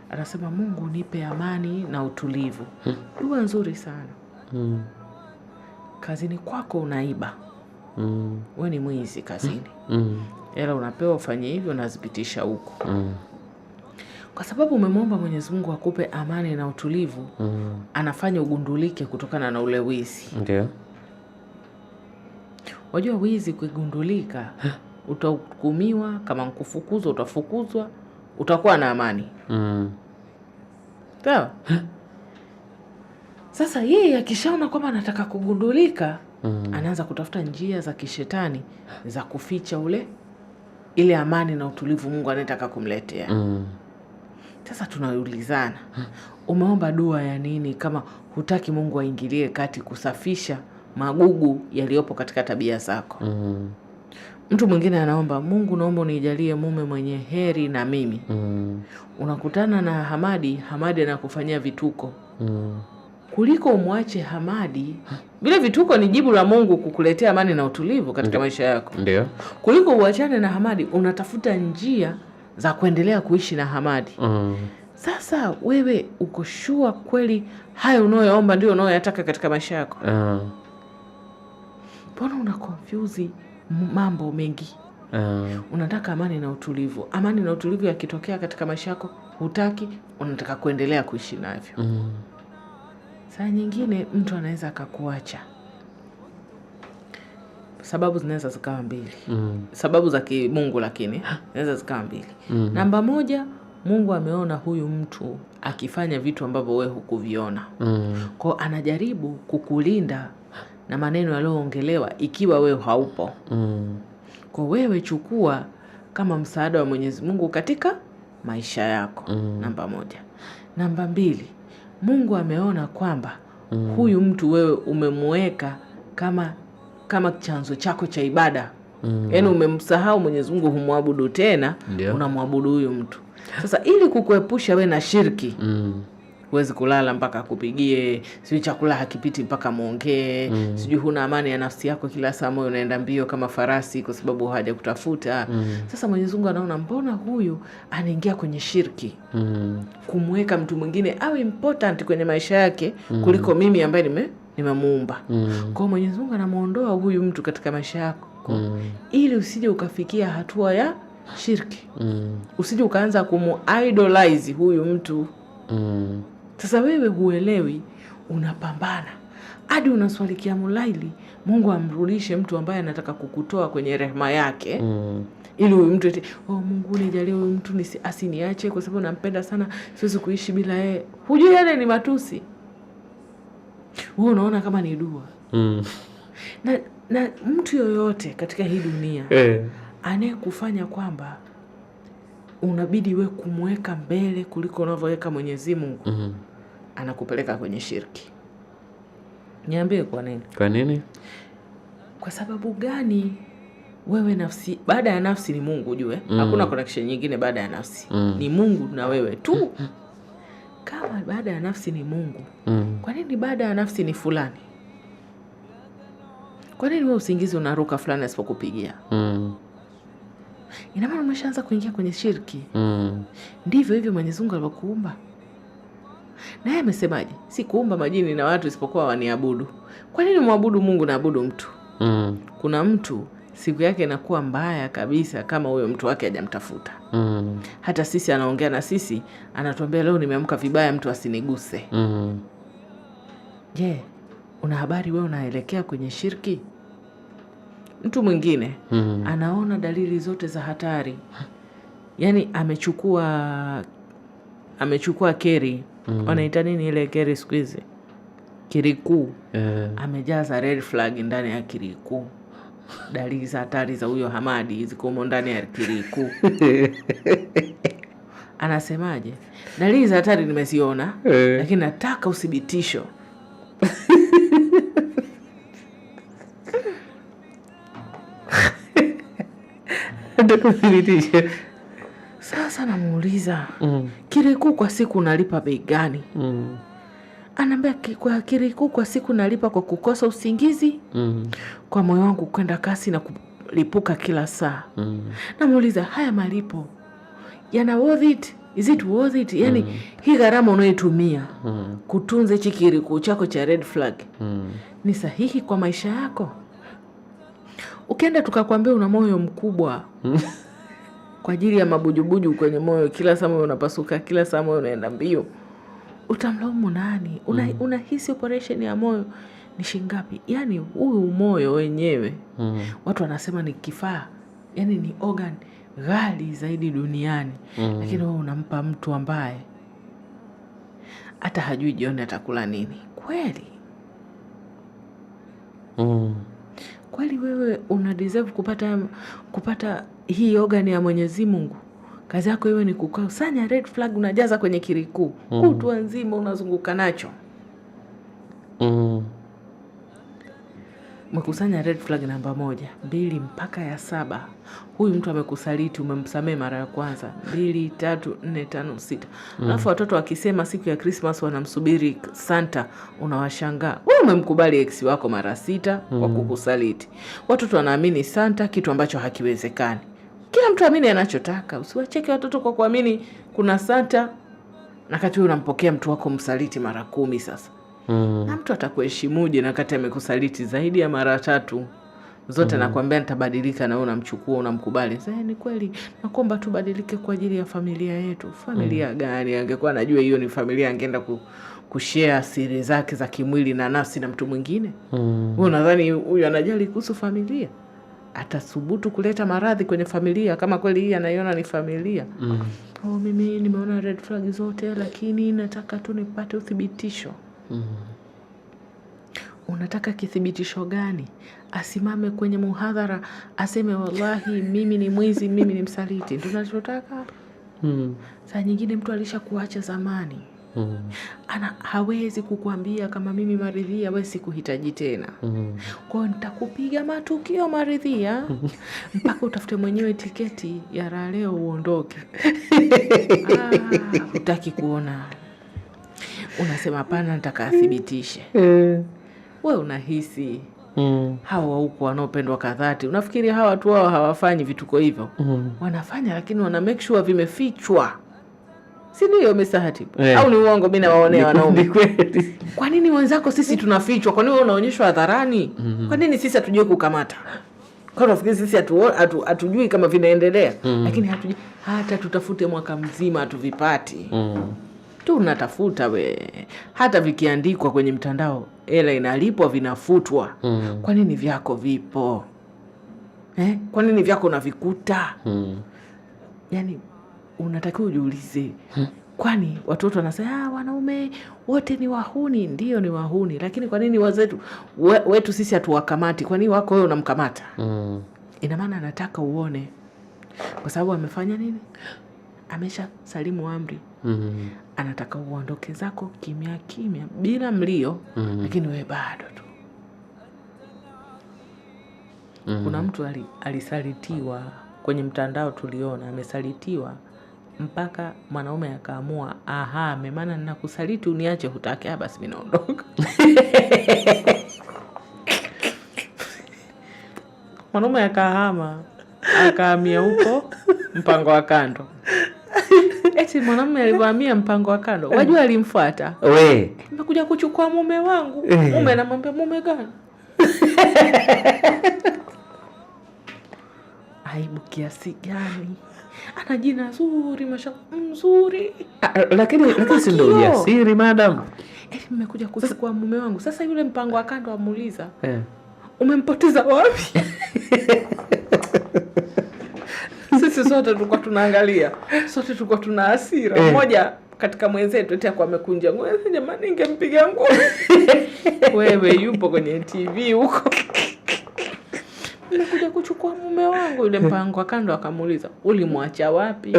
Anasema Mungu nipe amani na utulivu. Dua nzuri sana. Kazini kwako unaiba. Wewe ni mwizi kazini. Hela unapewa ufanye hivyo, unazipitisha huko. Kwa sababu umemwomba Mwenyezi Mungu akupe amani na utulivu, anafanya ugundulike kutokana na ule wizi. Ndio. Wajua wizi kugundulika, utahukumiwa, kama nkufukuzwa utafukuzwa, utakuwa na amani. Sawa? Sasa yeye akishaona kwamba anataka kugundulika, anaanza kutafuta njia za kishetani za kuficha ile amani na utulivu Mungu anataka kumletea. Sasa tunaulizana, umeomba dua ya nini kama hutaki Mungu aingilie kati kusafisha magugu yaliyopo katika tabia zako? Mtu mwingine anaomba, Mungu naomba unijalie mume mwenye heri na mimi. Unakutana na Hamadi anakufanyia vituko. Kuliko umwache Hamadi, vile vituko ni jibu la Mungu kukuletea amani na utulivu katika maisha yako. Ndio. Kuliko uachane na Hamadi, unatafuta njia za kuendelea kuishi na Hamadi. Sasa wewe uko sure kweli hayo unayoomba ndio unayoyataka katika maisha yako? Mbona una confuse mambo mengi? Unataka amani na utulivu. Amani na utulivu yakitokea katika maisha yako hutaki, unataka kuendelea kuishi navyo. Saa nyingine mtu anaweza akakuacha. Sababu zinaweza zikawa mbili. Sababu za kimungu lakini zinaweza zikawa mbili. Namba moja, Mungu ameona huyu mtu akifanya vitu ambavyo wewe hukuviona. Kwa anajaribu kukulinda na maneno yaliyoongelewa ikiwa wewe haupo. Kwa wewe chukua kama msaada wa Mwenyezi Mungu katika maisha yako. Namba moja. Namba mbili, Mungu ameona kwamba huyu mtu wewe umemweka kama chanzo chako cha ibada. Yaani umemsahau Mwenyezi Mungu, humwabudu tena, unamwabudu huyu mtu. Sasa ili kukuepusha we na shirki, huwezi kulala mpaka kupigie, sijui chakula hakipiti mpaka muongee, sijui huna amani ya nafsi yako, kila saa moyo unaenda mbio kama farasi kwa sababu haja kutafuta. Sasa Mwenyezi Mungu anaona mbona huyu anaingia kwenye shirki, kumweka mtu mwingine awe important kwenye maisha yake kuliko mimi ambaye nimemuumba. Kwa Mwenyezi Mungu anamuondoa huyu mtu katika maisha yako ili usije ukafikia hatua ya shirki. Usije ukaanza idolize huyu mtu. Sasa wewe huelewi, unapambana hadi unaswalikia mulaili Mungu amrudishe mtu ambaye anataka kukutoa kwenye rehema yake. Ili huyu mtu eti, Mungu nijalie huyu mtu asiniache kwa sababu nampenda sana, siwezi kuishi bila yeye. Hujui yale ni matusi. Wewe unaona kama ni dua. Na mtu yoyote katika hii dunia anayekufanya kwamba unabidi we kumweka mbele kuliko unavyoweka Mwenyezi Mungu, anakupeleka kwenye shirki. Niambie kwa nini? Kwa nini? Kwa sababu gani? Wewe nafsi, baada ya nafsi ni Mungu, ujue. Hakuna connection nyingine baada ya nafsi. Ni Mungu na wewe tu. Kama baada ya nafsi ni Mungu, kwa nini baada ya nafsi ni fulani? Kwa nini wewe usingizi unaruka fulani asipokupigia? Ina maana umeshaanza kuingia kwenye shirki. Ndivyo hivyo Mwenyezi Mungu alivyokuumba. Na yeye amesemaje? Si kuumba majini na watu isipokuwa waniabudu. Kwa nini muabudu Mungu na abudu mtu? Kuna mtu siku yake inakuwa mbaya kabisa kama huyo mtu wake hajamtafuta. Hata sisi anaongea na sisi, anatuambia leo nimeamka vibaya, mtu asiniguse. Je, una habari wewe unaelekea kwenye shirki? Mtu mwingine anaona dalili zote za hatari. Yaani amechukua keri. Wanaita nini ile keri siku hizi? Kiriku. Amejaza red flag ndani ya kiriku. Dalili za hatari za huyo Hamadi ziko ndani ya kiriku. Anasemaje? Dalili za hatari nimeziona, lakini nataka uthibitisho. Sasa namuuliza, kiriku kwa siku nalipa bei gani? Anambia kwa kiriku kwa siku nalipa kwa kukosa usingizi, kwa moyo wangu kwenda kasi na kulipuka kila saa. Namuuliza, haya malipo yana worth it? Is it worth it? Yani hii gharama unayotumia kutunza hichi kiriku chako cha red flag ni sahihi kwa maisha yako? Ukienda tukakwambia una moyo mkubwa kwa ajili ya mabujubuju kwenye moyo, kila saa moyo unapasuka, kila saa moyo unaenda mbio, utamlaumu nani? Unahisi operation ya moyo ni shingapi? Yani huyu moyo wenyewe watu wanasema ni kifaa, yani ni organ ghali zaidi duniani. Lakini wewe unampa mtu ambaye hata hajui jioni atakula nini. Kweli? Kweli wewe una deserve kupata hii organ ya Mwenyezi Mungu? Kazi yako iwe ni kukusanya red flag unajaza kwenye kiriku. Kutwa nzima unazunguka nacho. Umekusanya red flag namba 1, 2 mpaka ya 7. Huyu mtu amekusaliti, umemsamehe mara ya kwanza, 2, 3, 4, 5, 6. Alafu watoto wakisema siku ya Christmas wanamsubiri Santa, unawashangaa. Wewe umemkubali ex wako mara 6 kwa kukusaliti. Watoto wanaamini Santa, kitu ambacho hakiwezekani. Kila mtu amini anachotaka. Usiwacheke watoto kwa kuamini kuna Santa na kati unampokea mtu wako msaliti mara 10 sasa. Na mtu atakuheshimuje na kati amekusaliti zaidi ya mara 3? Zote nakwambia nitabadilika, na wewe unamchukua unamkubali. Sasa ni kweli, nakuomba tubadilike kwa ajili ya familia yetu. Familia gani? Angekuwa anajua hiyo ni familia, angeenda kushare siri zake za kimwili na nafsi na mtu mwingine. Wewe unadhani huyu anajali kuhusu familia? Atathubutu kuleta maradhi kwenye familia kama kweli hii anaiona ni familia? Mimi nimeona red flag zote, lakini nataka tu nipate uthibitisho. Unataka kithibitisho gani? Asimame kwenye muhadhara aseme wallahi mimi ni mwizi, mimi ni msaliti? Ndio tunachotaka? Saa nyingine mtu alishakuacha zamani. Hawezi kukuambia kama mimi Maridhia wewe sikuhitaji tena. Kwa hiyo nitakupiga matukio Maridhia mpaka utafute mwenyewe tiketi ya raha leo uondoke. Hutaki kuona. Unasema hapana, nitakathibitishe. Wewe unahisi hawa huko wanaopendwa kadhati, unafikiri hawa watu wao hawafanyi vituko hivyo? Wanafanya, lakini wana make sure vimefichwa. Si ndio Msahatibu? Au ni uongo mimi nawaonea wanaume? Kweli. Kwa nini wenzako sisi tunafichwa? Kwa nini wewe unaonyeshwa hadharani? Kwa nini sisi hatujui kukamata? Kwa nafikiri sisi hatujui kama vinaendelea. Lakini hatujui hata tutafute mwaka mzima hatuvipati. Tunatafuta hata vikiandikwa kwenye mtandao hela inalipwa vinafutwa. Kwa nini vyako vipo? Kwa nini vyako unavikuta? Yaani unatakiwa ujiulize. Kwani watoto wanasema wanaume wote ni wahuni? Ndio ni wahuni, lakini kwa nini wazetu wetu sisi hatuwakamati? Kwa nini wako wewe unamkamata? Ina maana anataka uone. Kwa sababu amefanya nini? Amesha salimu amri. Anataka uondoke zako kimya kimya bila mlio, lakini wewe bado tu. Kuna mtu alisalitiwa kwenye mtandao, tuliona amesalitiwa mpaka mwanaume akaamua maana ninakusaliti uniache, hutaki, basi mimi naondoka. Mwanaume akahamia huko mpango wa kando. Eti mwanaume alipohamia mpango wa kando, wajua alimfuata. Nimekuja kuchukua mume wangu. Mume anamwambia mume gani? Aibu kiasi gani? Ana jina zuri, mzuri. Lakini si ndio ujasiri madam? Nimekuja kuchukua mume wangu. Sasa yule mpango wa kando amuuliza, umempoteza wapi? Sisi sote tulikuwa tunaangalia. Sote tulikuwa tuna hasira. Mmoja katika mwenzetu eti kwa amekunja ngozi, jamani ningempiga ngumi. Wewe yupo kwenye TV huko. Nimekuja kuchukua mume wangu. Yule mpango wa kando akamuuliza, ulimwacha wapi?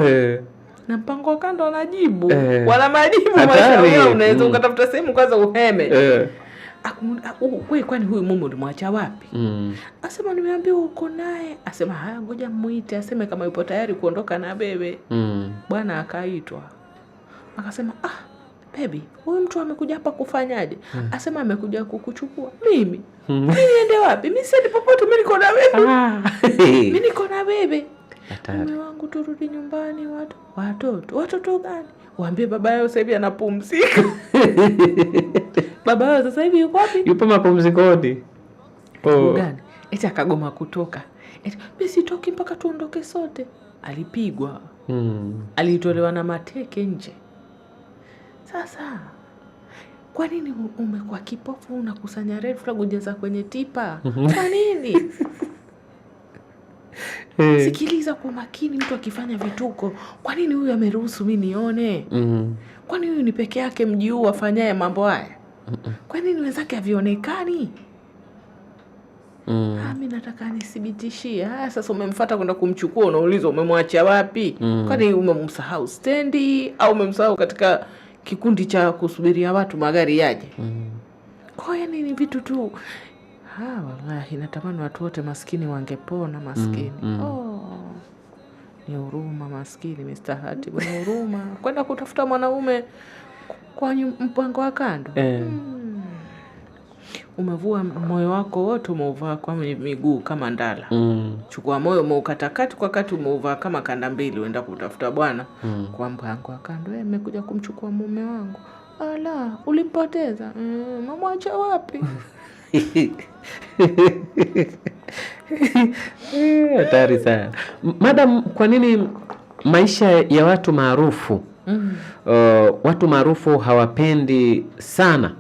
Na mpango wa kando anajibu. Wala majibu mashallah, unaweza ukatafuta sehemu kwanza uheme. Wewe kwani huyu mume ulimwacha wapi? Asema nimeambiwa uko naye. Asema haya ngoja muite aseme kama yupo tayari kuondoka na bebe. Bwana akaitwa. Akasema baby, huyu mtu amekuja hapa kufanyaje? Asema amekuja kukuchukua. Mimi niende wapi? Mimi siendi popote, mimi niko na bebe. Mimi niko na bebe. Mume wangu turudi nyumbani. Watoto gani? Waambie baba yao sasa hivi anapumzika. Baba yao sasa hivi yuko wapi? Yupo mapumzikoni. Gani? Eti akagoma kutoka. Eti mimi sitoki mpaka tuondoke sote. Alipigwa. Alitolewa na mateke nje. Sasa kwa nini umekuwa kipofu unakusanya red flag ujaza kwenye tipa? Kwa nini? Sikiliza kwa makini mtu akifanya vituko. Kwa nini huyu ameruhusu mimi nione? Kwa nini huyu ni peke yake mji huu afanyaye mambo haya? Kwa nini wenzake havionekani? Mimi nataka nisibitishie. Sasa umemfuata kwenda kumchukua, unauliza umemwacha wapi? Kwani umemsahau stendi au umemsahau katika kikundi cha kusubiria watu magari yaje? Kwa hiyo ni vitu tu. Wallahi natamani watu wote maskini wangepona maskini. Ni huruma maskini Mr. Hatib, ni huruma kwenda kutafuta mwanaume kwa mpango wa kando. Umevua moyo wako wote, umeuvaa kwa miguu kama ndala. Chukua moyo umeukatakati kwa kati, umeuvaa kama kanda mbili, uenda kutafuta bwana kwa mpango wa kando. Nimekuja kumchukua mume wangu. Ala, ulimpoteza. Mamwacha wapi? Hatari sana. Madam, kwa nini maisha ya watu maarufu watu maarufu hawapendi sana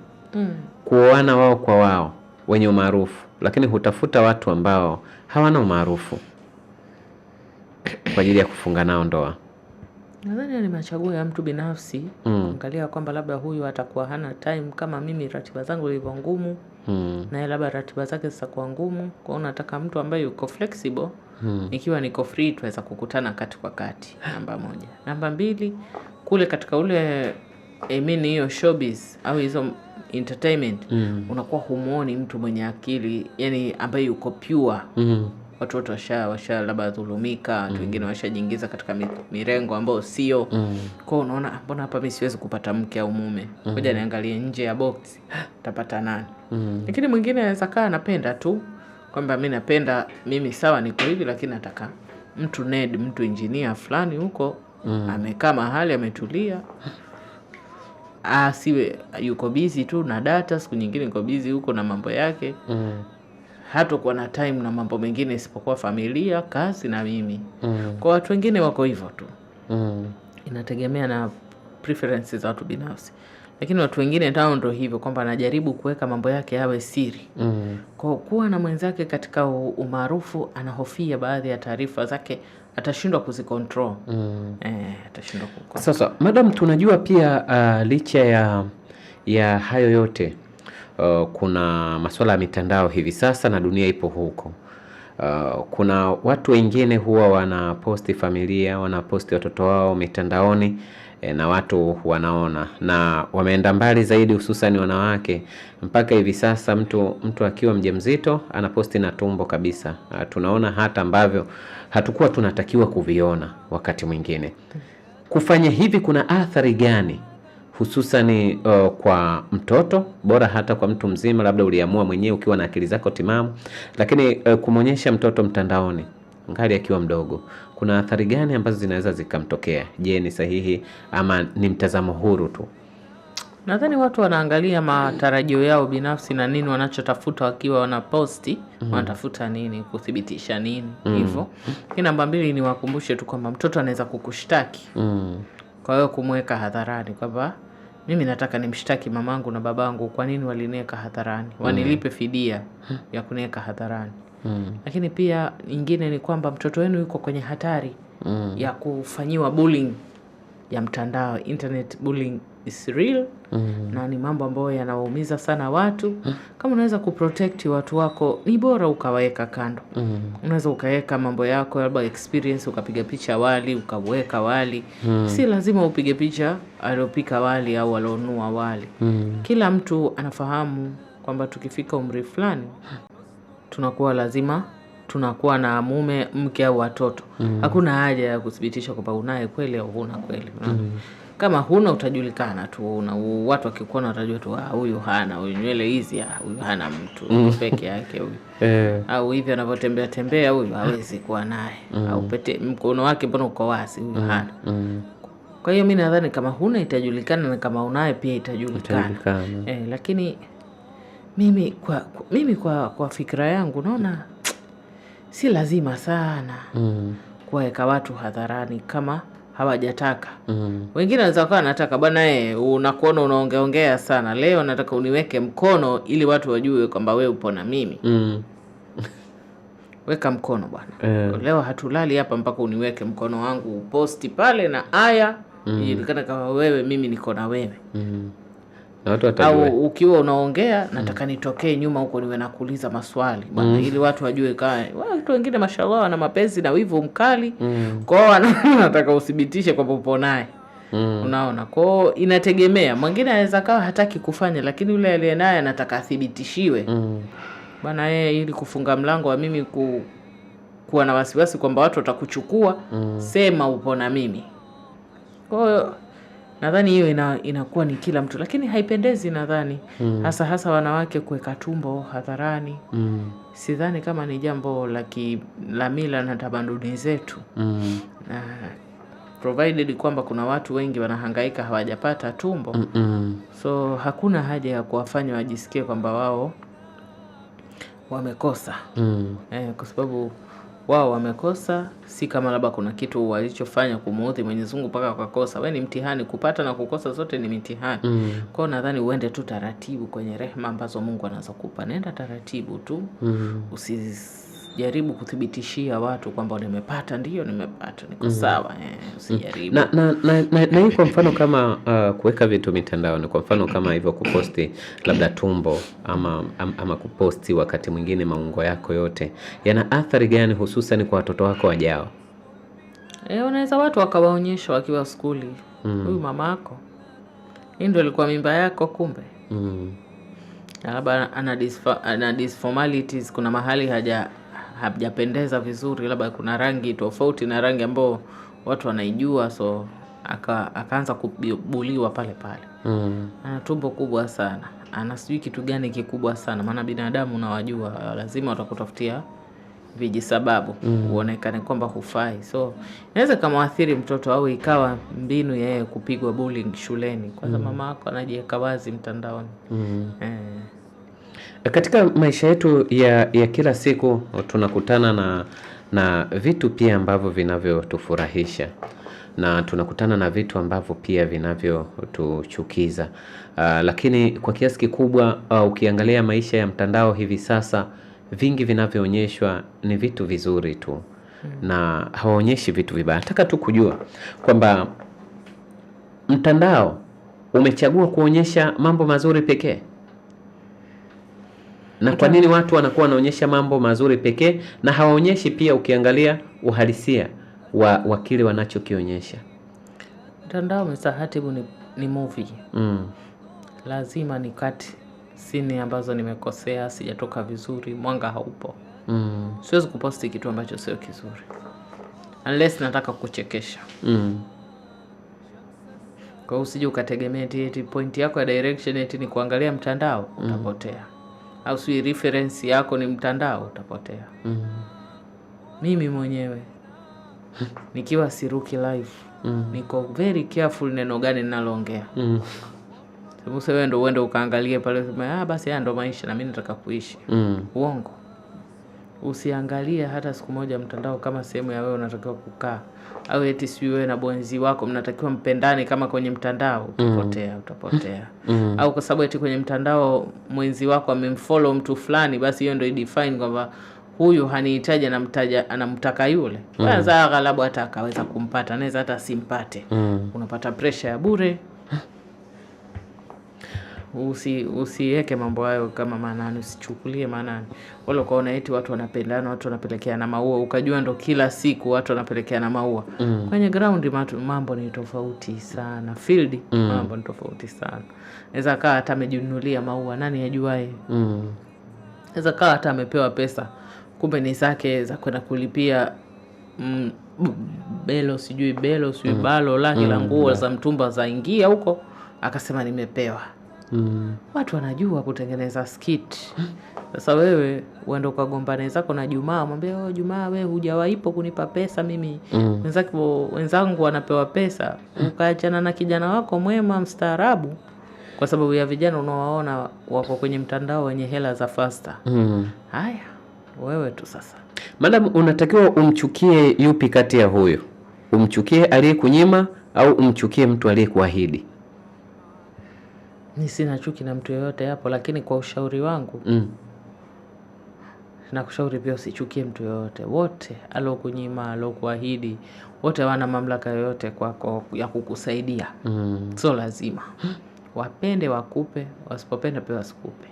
kuoana wao kwa wao wenye umaarufu, lakini hutafuta watu ambao hawana umaarufu kwa ajili ya kufunga nao ndoa? Nadhani ni machaguo ya mtu binafsi. Angalia kwamba labda huyu atakuwa hana time kama mimi, ratiba zangu zilivyo ngumu. Na labda ratiba zake zitakuwa ngumu. Kwa hiyo nataka mtu ambaye yuko flexible. Ikiwa niko free tuweza kukutana kati kwa kati. Namba moja. Namba mbili, kule katika ule hiyo showbiz au hizo entertainment, unakuwa humuoni mtu mwenye akili, yani ambaye yuko pure. Watu wote washa labda dhulumika, watu wengine washajiingiza katika mirengo ambao sio. Kwa unaona mbona hapa mimi siwezi kupata mke au mume? Ngoja niangalie nje ya box, tapata nani? Lakini mwingine anaweza kaa anapenda tu kwamba mimi napenda, mimi sawa niko hivi, lakini nataka mtu mtu engineer fulani huko amekaa mahali ametulia. Siwe yuko busy tu na data, siku nyingine yuko busy huko na mambo yake. hatakuwa na time na mambo mengine isipokuwa familia, kazi na mimi. Kwa watu wengine wako hivyo tu. Inategemea na preferences za watu binafsi. Lakini watu wengine ndio hivyo kwamba anajaribu kuweka mambo yake yawe siri. Kwa kuwa na mwenzake katika umaarufu, anahofia baadhi ya taarifa zake atashindwa kuzicontrol. Atashindwa kucontrol. Sasa madam, tunajua pia licha ya hayo yote kuna masuala ya mitandao hivi sasa na dunia ipo huko. Kuna watu wengine huwa wanaposti familia, wanaposti watoto wao mitandaoni, na watu wanaona, na wameenda mbali zaidi, hususan wanawake. Mpaka hivi sasa mtu akiwa mjamzito anaposti na tumbo kabisa. Tunaona hata ambavyo hatukuwa tunatakiwa kuviona wakati mwingine. Kufanya hivi kuna athari gani, hususan kwa mtoto, bora hata kwa mtu mzima, labda uliamua mwenyewe ukiwa na akili zako timamu, lakini kumonyesha mtoto mtandaoni ngali akiwa mdogo, kuna athari gani ambazo zinaweza zikamtokea? Je, ni sahihi ama ni mtazamo huru tu? Nadhani watu wanaangalia matarajio yao binafsi na nini wanachotafuta wakiwa wanaposti. Wanatafuta nini, kuthibitisha nini, hivyo. Namba 2 ni wakumbushe tu kwamba mtoto anaweza kukushtaki. Kwa hiyo kumweka hadharani kwamba mimi nataka nimshtaki mamangu na babangu, kwa nini waliniweka hadharani, wanilipe fidia ya kuniweka hadharani. Lakini pia nyingine ni kwamba mtoto wenu yuko kwenye hatari ya kufanyiwa bullying ya mtandao. Internet bullying is real. Na ni mambo ambayo yanawaumiza sana watu. Kama unaweza kuprotect watu wako, ni bora ukaweka kando. Unaweza ukaweka mambo yako, labda experience, ukapiga picha wali, ukaweka wali. Si lazima upige picha aliopika wali au alionua wali. Kila mtu anafahamu kwamba tukifika umri fulani tunakuwa lazima tunakuwa na mume, mke au watoto. Hakuna haja ya kuthibitisha kwamba unaye kweli au huna kweli. Kama huna utajulikana tu, na watu wakikuona watajua tu huyu hana, huyu nywele hizi, huyu hana mtu, peke yake huyu. Au hivi anavyotembea huyu hawezi kuwa naye. Au pete mkono wake mbona uko wazi, huyu hana. Kwa hiyo mimi nadhani kama huna itajulikana, na kama unaye pia itajulikana. Lakini mimi kwa fikra yangu naona si lazima sana kuweka watu hadharani kama hawajataka. Wengine wanaweza kuwa wanataka, bwana unakuona unaongeongea sana, leo nataka uniweke mkono ili watu wajue kwamba wewe upo na mimi. Weka mkono bwana. Leo hatulali hapa mpaka uniweke mkono wangu uposti pale na aya ijulikane kama wewe, mimi niko na wewe. Na watu watajua. Au ukiwa unaongea nataka nitokee nyuma huko niwe nakuuliza maswali bwana, ili watu wajue watu wengine mashallah wana mapenzi na wivu mkali. Kwa hiyo anataka uthibitishe kwamba upo naye. Unaona? Kwa hiyo inategemea. Mwingine anaweza kawa hataki kufanya, lakini yule aliye naye anataka athibitishiwe. Bwana ili kufunga mlango wa mimi kuwa na wasiwasi kwamba watu watakuchukua, sema upo na mimi. Kwa hiyo nadhani hiyo inakuwa ni kila mtu, lakini haipendezi nadhani. Hasa wanawake kuweka tumbo hadharani. Sidhani kama ni jambo la mila na tamaduni zetu. Provided kwamba kuna watu wengi wanahangaika hawajapata tumbo. So hakuna haja ya kuwafanya wajisikie kwamba wao wamekosa. Kwa sababu wao wamekosa, si kama labda kuna kitu walichofanya kumuudhi Mwenyezi Mungu mpaka wakakosa. Wewe ni mtihani, kupata na kukosa zote ni mitihani. Kwa hiyo nadhani uende tu taratibu kwenye rehema ambazo Mungu anazokupa. Nenda taratibu tu. Usijaribu kuthibitishia watu kwamba nimepata, ndio nimepata, niko sawa. Usijaribu. Na hii kwa mfano kama kuweka vitu mitandaoni, kwa mfano kama hivyo kuposti labda tumbo ama kuposti wakati mwingine maungo yako yote, yana athari gani hususan kwa watoto wako wajao? Unaweza watu wakawaonyesha wakiwa skuli, huyu mama yako, hii ndio ilikuwa mimba yako kumbe. Labda ana disformalities, kuna mahali hajapendeza vizuri, labda kuna rangi tofauti na rangi ambayo watu wanaijua, so akaanza kubuliwa pale. Ana tumbo kubwa sana, ana sijui kitu gani kikubwa sana, maana binadamu unawajua lazima watakutafutia vijisababu uonekane kwamba hufai. So inaweza kumwathiri mtoto, au ikawa mbinu yeye kupigwa bullying shuleni kwa sababu mama yako anajiweka wazi mtandaoni. Katika maisha yetu ya kila siku tunakutana na vitu pia ambavyo vinavyotufurahisha na tunakutana na vitu ambavyo pia vinavyotuchukiza. Lakini kwa kiasi kikubwa ukiangalia maisha ya mtandao hivi sasa, vingi vinavyoonyeshwa ni vitu vizuri tu na hawaonyeshi vitu vibaya. Nataka tu kujua kwamba mtandao umechagua kuonyesha mambo mazuri pekee, na kwa nini watu wanakuwa wanaonyesha mambo mazuri pekee na hawaonyeshi pia ukiangalia uhalisia wa kile wanachokionyesha? Mtandao umesahatibu ni movie. Lazima nikati scene ambazo nimekosea, sijatoka vizuri, mwanga haupo. Siwezi kuposti kitu ambacho sio kizuri unless nataka kuchekesha. Kwa hiyo usije ukategemea eti point yako ya direction eti ni kuangalia mtandao, utapotea. Au si reference yako ni mtandao, utapotea. Mimi mwenyewe nikiwa siruki live, niko very careful neno gani ninaloongea. Sababu wewe ndio uende ukaangalie pale useme basi haya ndio maisha na mimi nataka kuishi. Uongo. Usiangalie hata siku moja mtandao kama sehemu ya wewe unatakiwa kukaa. Au eti si wewe na bonzi wako mnatakiwa mpendane kama kwenye mtandao, utapotea. Au kwa sababu eti kwenye mtandao mwenzi wako amemfollow mtu fulani, basi hiyo ndio define kwamba huyu hanihitaji, anamtaka yule. Kwanza aghalabu hata akaweza kumpata, anaweza hata simpate. Unapata pressure ya bure. Usiweke mambo hayo kama maanani, usichukulie maanani. Wala ukaona eti watu wanapendana, watu wanapelekeana maua, ukajua ndo kila siku watu wanapelekeana maua. Kwenye ground mambo ni tofauti sana. Field mambo ni tofauti sana. Naweza kaa hata amejinunulia maua, nani ajuaye? Naweza kaa hata amepewa pesa, kumbe ni zake za kwenda kulipia belo sijui balo laki la nguo za mtumba za ingia huko, akasema nimepewa. Watu wanajua kutengeneza skit. Sasa wewe uende ukagombane zako na Jumaa, mwambie Jumaa wewe hujawaipo kunipa pesa mimi. Wenzangu wanapewa pesa. Ukaachana na kijana wako mwema mstaarabu kwa sababu ya vijana unaowaona wako kwenye mtandao wenye hela za faster. Haya, wewe tu sasa. Madam, unatakiwa umchukie yupi kati ya huyo? Umchukie aliyekunyima au umchukie mtu aliyekuahidi? Ni sina chuki na mtu yoyote hapo, lakini kwa ushauri wangu na kushauri pia usichukie mtu yoyote. Wote alokunyima, alokuahidi, wote wana mamlaka yoyote kwako ya kukusaidia. So lazima wapende wakupe, wasipopenda pia wasikupe.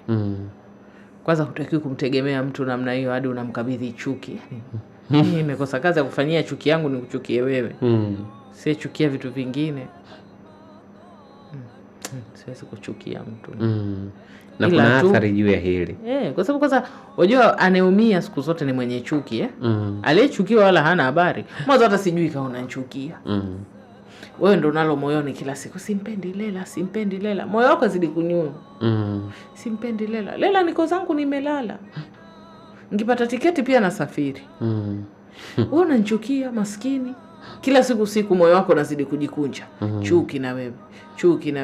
Kwanza hutakiwi kumtegemea mtu namna hiyo hadi unamkabidhi chuki. Mimi nimekosa kazi ya kufanyia chuki yangu ni kuchukie wewe. Si chukia vitu vingine. Siwezi kuchukia mtu. Na kuna athari juu ya hili. Kwa sababu kwanza unajua anayeumia siku zote ni mwenye chuki. Aliyechukiwa wala hana habari. Mwanzo hata sijui kama unanichukia. Wewe ndo nalo moyoni kila siku, simpendi Lela. Moyo wako zidi kunyua. Simpendi Lela. Lela niko zangu nimelala. Ngipata tiketi pia nasafiri. Wewe unanichukia maskini. Kila siku moyo wako unazidi kujikunja. Chuki na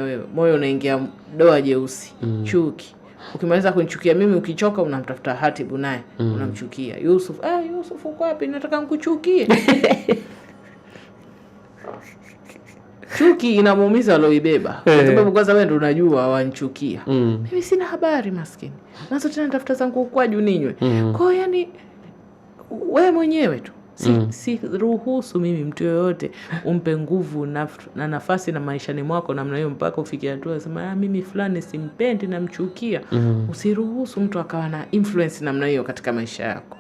wewe. Moyo unaingia doa jeusi. Chuki. Ukimaliza kunichukia mimi, ukichoka unamtafuta Hatibu naye unamchukia. Yusuf uko wapi? Nataka nikuchukie. Chuki inamuumiza aloibeba. Kwa sababu kwanza wewe ndio unajua wanichukia. Mimi sina habari maskini. Nazo tena nitafuta zangu kwa juu ninywe. Kwa yani wewe mwenyewe tu. Si ruhusu mimi mtu yoyote umpe nguvu na nafasi na maishani mwako namna hiyo mpaka ufikie hatua sema mimi fulani simpendi na mchukia. Usiruhusu mtu akawa na influence namna hiyo katika maisha yako.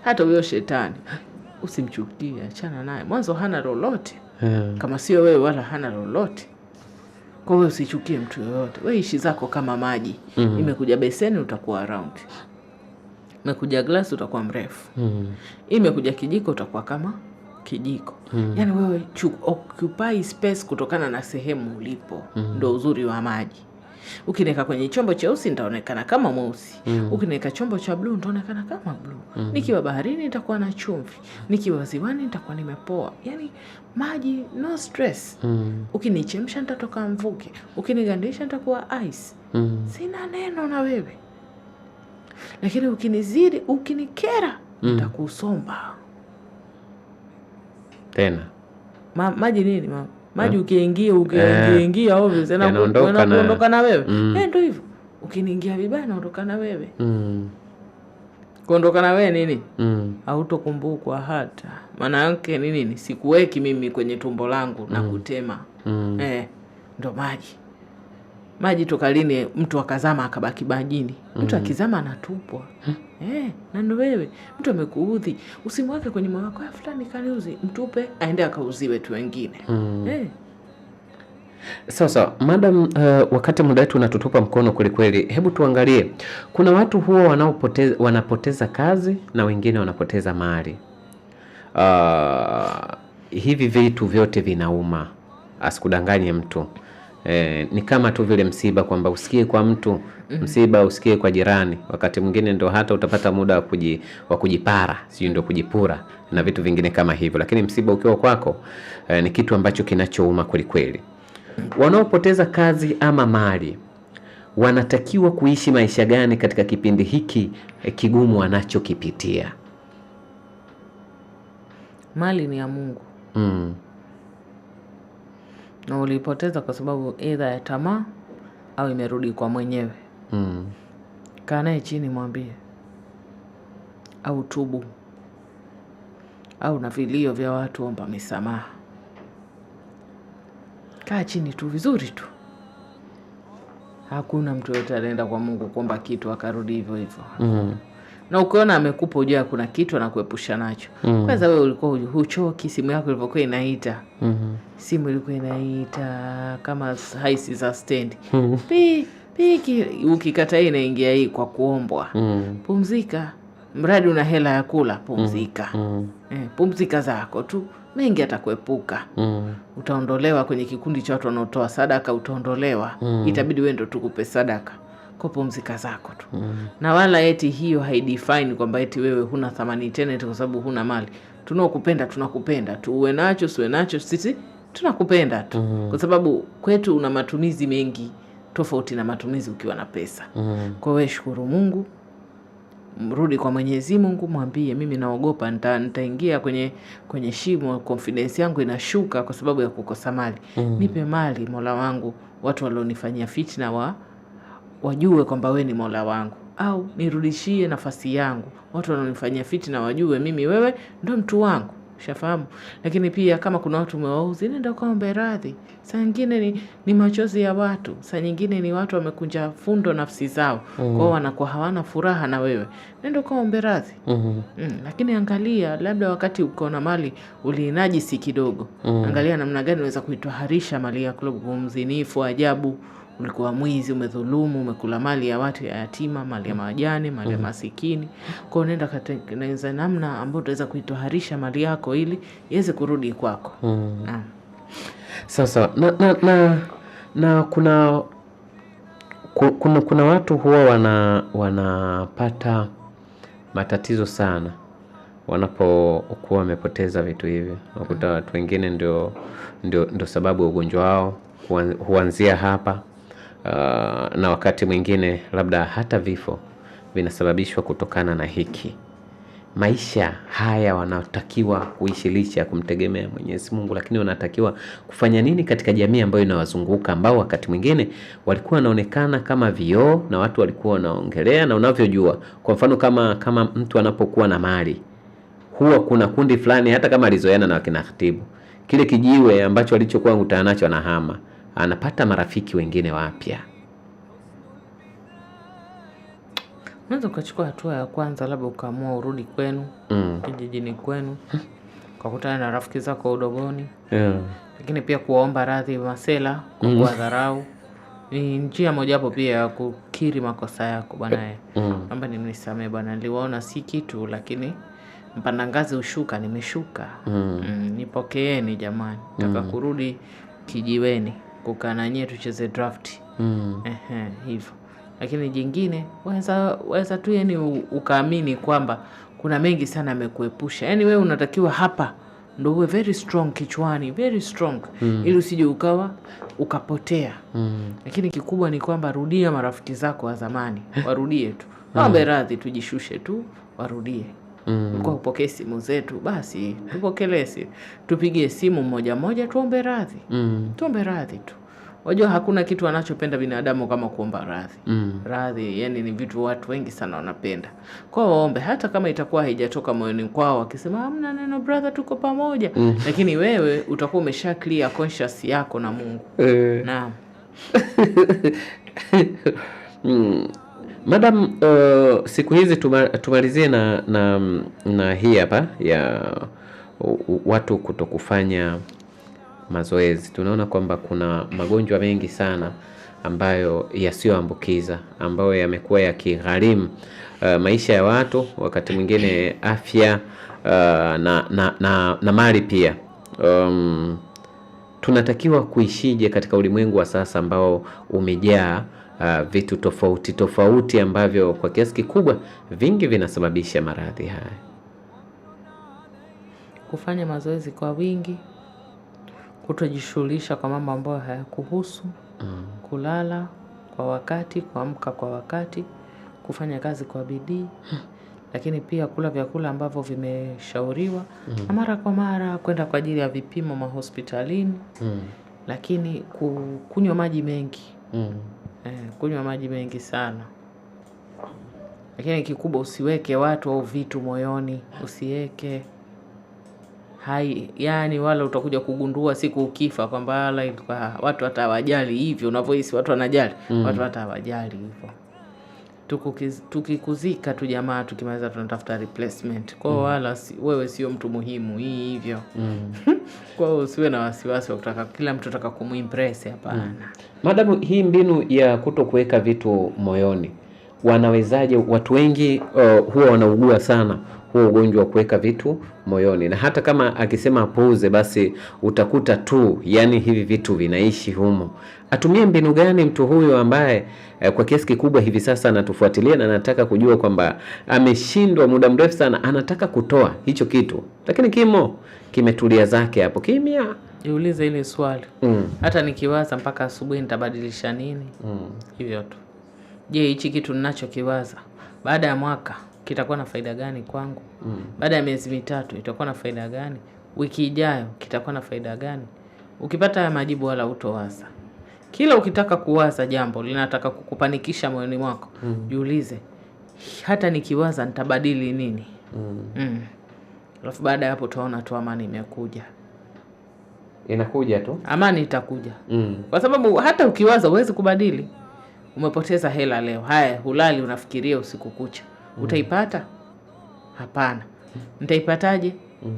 Hata huyo shetani usimchukie, achana naye. Mwanzo hana lolote. Kama sio wewe wala hana lolote. Kwa hiyo usichukie mtu yoyote. Wewe ishi zako kama maji. Imekuja beseni utakuwa around. Imekuja glass utakuwa mrefu. Imekuja kijiko utakuwa kama kijiko. Yaani wewe occupy space kutokana na sehemu ulipo. Ndio uzuri wa maji. Ukiniweka kwenye chombo cheusi nitaonekana kama mweusi. Ukiniweka chombo cha blue nitaonekana kama blue. Nikiwa baharini nitakuwa na chumvi. Nikiwa ziwani nitakuwa nimepoa. Yaani maji no stress. Ukinichemsha nitatoka mvuke. Ukinigandisha nitakuwa ice. Sina neno na wewe. lakini ukinizidi, ukinikera nitakusomba tena. Maji nini mama? Maji ukiingia ovyo sana kuondoka na wewe. Ndio hivyo. Ukiniingia vibaya naondoka na wewe. Kuondoka na wewe nini? Hautokumbukwa hata. Maana yake nini? Sikuweki mimi kwenye tumbo langu na kutema. Ndo maji. Maji toka lini mtu akazama akabaki majini? Mtu akizama anatupwa. Na ndo wewe. Mtu amekuudhi, usimweke kwenye moyo wako, fulani kaniuzi, mtupe aende akauziwe tu wengine. Sasa madam, wakati muda wetu unatutupa mkono kweli kweli, hebu tuangalie. Kuna watu huwa wanapoteza kazi na wengine wanapoteza mali. Hivi vitu vyote vinauma, asikudanganye mtu. Ni kama tu vile msiba, kwamba usikie kwa mtu msiba, usikie kwa jirani. Wakati mwingine ndo hata utapata muda wa kujipara, sio ndo kujipura na vitu vingine kama hivyo, lakini msiba ukiwa kwako ni kitu ambacho kinachouma kweli kweli. Wanaopoteza kazi ama mali wanatakiwa kuishi maisha gani katika kipindi hiki kigumu wanachokipitia? Mali ni ya Mungu. Na ulipoteza kwa sababu either ya tamaa au imerudi kwa mwenyewe. Kaa naye chini mwambie, au tubu, au na vilio vya watu omba misamaha. Kaa chini tu vizuri tu. Hakuna mtu yote anaenda kwa Mungu kuomba kitu akarudi hivyo hivyo. Na ukiona amekupa ujua kuna kitu anakuepusha nacho. Kwanza wewe ulikuwa huchoki, simu yako ilivyokuwa inaita. Simu ilikuwa inaita kama haisi za stand. Ukikataa inaingia hii kwa kuombwa. Pumzika. Mradi una hela ya kula, pumzika. Pumzika zako tu. Mengi atakuepuka. Utaondolewa kwenye kikundi cha watu wanaotoa sadaka, utaondolewa. Itabidi wewe ndo tukupe sadaka. Kwa pumzika zako tu. Na wala eti hiyo haidefine kwamba eti wewe huna thamani tena eti kwa sababu huna mali. Tunaokupenda tunakupenda tu, uwe nacho usiwe nacho, sisi tunakupenda tu. Kwa sababu kwetu una matumizi mengi tofauti na matumizi ukiwa na pesa. Kwa wewe shukuru Mungu, mrudi kwa Mwenyezi Mungu, mwambie mimi naogopa nitaingia kwenye shimo, confidence yangu inashuka kwa sababu ya kukosa mali. Nipe mali Mola wangu, watu walionifanyia fitna wajue kwamba wewe ni Mola wangu, au nirudishie nafasi yangu, watu wanaonifanyia fitna wajue mimi wewe ndo mtu wangu. Ushafahamu? Lakini pia kama kuna watu umewauzi, nenda kaombe radhi. Saa nyingine ni machozi ya watu, saa nyingine ni watu wamekunja fundo nafsi zao, kwao wanakuwa hawana furaha na wewe, nenda kaombe radhi. Lakini angalia, labda wakati uko na mali uliinajisi kidogo, angalia namna gani unaweza kuitoharisha mali yako. Mzinifu ajabu, ulikuwa mwizi, umedhulumu, umekula mali ya watu, ya yatima, mali ya majani, mali ya masikini. Kwa nenda katengeneza namna ambayo utaweza kuitoharisha mali yako ili iweze kurudi kwako. Sasa na kuna watu huwa wanapata matatizo sana wanapokuwa wamepoteza vitu hivi. Unakuta watu wengine ndio sababu ya ugonjwa wao huanzia hapa. Na wakati mwingine labda hata vifo vinasababishwa kutokana na hiki. Maisha haya wanatakiwa kuishi licha ya kumtegemea Mwenyezi Mungu, lakini wanatakiwa kufanya nini katika jamii ambayo inawazunguka, ambao wakati mwingine walikuwa wanaonekana kama vioo na watu walikuwa wanaongelea. Na unavyojua, kwa mfano kama mtu anapokuwa na mali, huwa kuna kundi fulani, hata kama alizoeana na wakina khatibu, kile kijiwe ambacho alichokuwa ngutana nacho anahama, anapata marafiki wengine wapya. Unaweza ukachukua hatua ya kwanza, labda ukaamua urudi kwenu, kijijini kwenu, ukakutana na rafiki zako udogoni. Lakini pia kuwaomba radhi masela kwa kuwadharau ni njia mojawapo pia ya kukiri makosa yako. Bwana naomba nimnisamee bwana, niliwaona si kitu, lakini mpanda ngazi ushuka, nimeshuka. Nipokeeni jamani, nataka kurudi kijiweni, kukaa na nyie tucheze draft. Hivyo. Lakini jingine waweza tu yani ukaamini kwamba kuna mengi sana amekuepusha. Yani wewe unatakiwa hapa ndio uwe very strong kichwani, very strong, ili usije ukapotea. Lakini kikubwa ni kwamba rudia marafiki zako wa zamani, warudie tu, waombe radhi, tujishushe tu, warudie. Kwa upokee simu zetu, basi tupokeleze, tupigie simu moja moja, tuombe radhi. Tuombe radhi tu. Wajua hakuna kitu anachopenda binadamu kama kuomba radhi. Radhi yani ni vitu watu wengi sana wanapenda. Kwa waombe hata kama itakuwa haijatoka moyoni kwao, wakisema hamna neno brother, tuko pamoja. Lakini wewe utakuwa umesha clear conscious yako na Mungu. Naam. Madam, siku hizi tumalizie na hii hapa ya watu kutokufanya mazoezi. Tunaona kwamba kuna magonjwa mengi sana ambayo yasioambukiza, ambayo yamekuwa yakigharimu maisha ya watu, wakati mwingine afya na mali pia. Tunatakiwa kuishije katika ulimwengu wa sasa ambao umejaa vitu tofauti ambavyo kwa kiasi kikubwa vingi vinasababisha maradhi haya? Kufanya mazoezi kwa wingi, kutojishughulisha kwa mambo ambayo hayakuhusu, kulala kwa wakati, kuamka kwa wakati, kufanya kazi kwa bidii, lakini pia kula vyakula ambavyo vimeshauriwa, na mara kwa mara kwenda kwa ajili ya vipimo mahospitalini, lakini kunywa maji mengi. Kunywa maji mengi sana. Lakini kikubwa usiweke watu au vitu moyoni, usiweke yani wala utakuja kugundua siku ukifa kwamba watu watawajali hivyo unavyohisi watu wanajali. Watu watawajali hivyo. Tukikuzika tu jamaa, tukimaliza tunatafuta replacement. Kwa wala wewe sio mtu muhimu hivyo. Kwa hiyo usiwe na wasiwasi wa kutaka kila mtu ataka kumuimpress, hapana. Madamu, hii mbinu ya kutokuweka vitu moyoni, wanawezaje? Watu wengi huwa wanaugua sana huo ugonjwa wa kuweka vitu moyoni, na hata kama akisema apuuze, basi utakuta tu yani hivi vitu vinaishi humo. Atumie mbinu gani mtu huyo ambaye kwa kiasi kikubwa hivi sasa anatufuatilia na anataka kujua kwamba ameshindwa muda mrefu sana, anataka kutoa hicho kitu, lakini kimetulia zake hapo kimya? Jiulize ile swali. Hata nikiwaza mpaka asubuhi nitabadilisha nini? Hivyo tu. Je, hichi kitu ninachokiwaza baada ya mwaka kitakuwa na faida gani kwangu? Baada ya miezi mitatu itakuwa na faida gani? Wiki ijayo kitakuwa na faida gani? Ukipata ya majibu wala utowaza. Kila ukitaka kuwaza jambo linataka kukupanikisha moyoni mwako, jiulize, hata nikiwaza nitabadili nini? Alafu baada ya hapo tunaona tu amani imekuja. Inakuja tu. Amani itakuja. Kwa sababu hata ukiwaza huwezi kubadili. Umepoteza hela leo. Haya, hulali unafikiria usiku kucha. Utaipata? Hapana. Nitaipataje?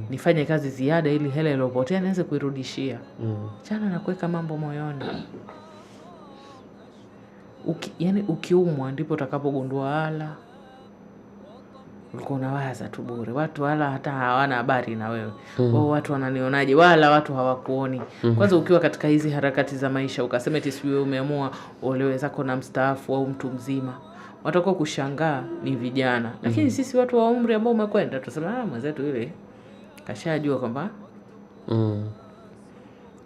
Nifanye kazi ziada ili hela iliyopotea niweze kuirudishia. Chana na kuweka mambo moyoni. Yani ukiumwa ndipo utakapogundua ala ulikuwa unawaza tu bure. Watu wala hata hawana habari na wewe. Watu wananionaje? Wala watu hawakuoni. Kwanza ukiwa katika hizi harakati za maisha ukasema eti siwe umeamua olewe zako na mstaafu au mtu mzima, watakuwa kushangaa ni vijana. Lakini sisi watu wa umri ambao umekwenda tutasema mwenzetu yule kashajua kwamba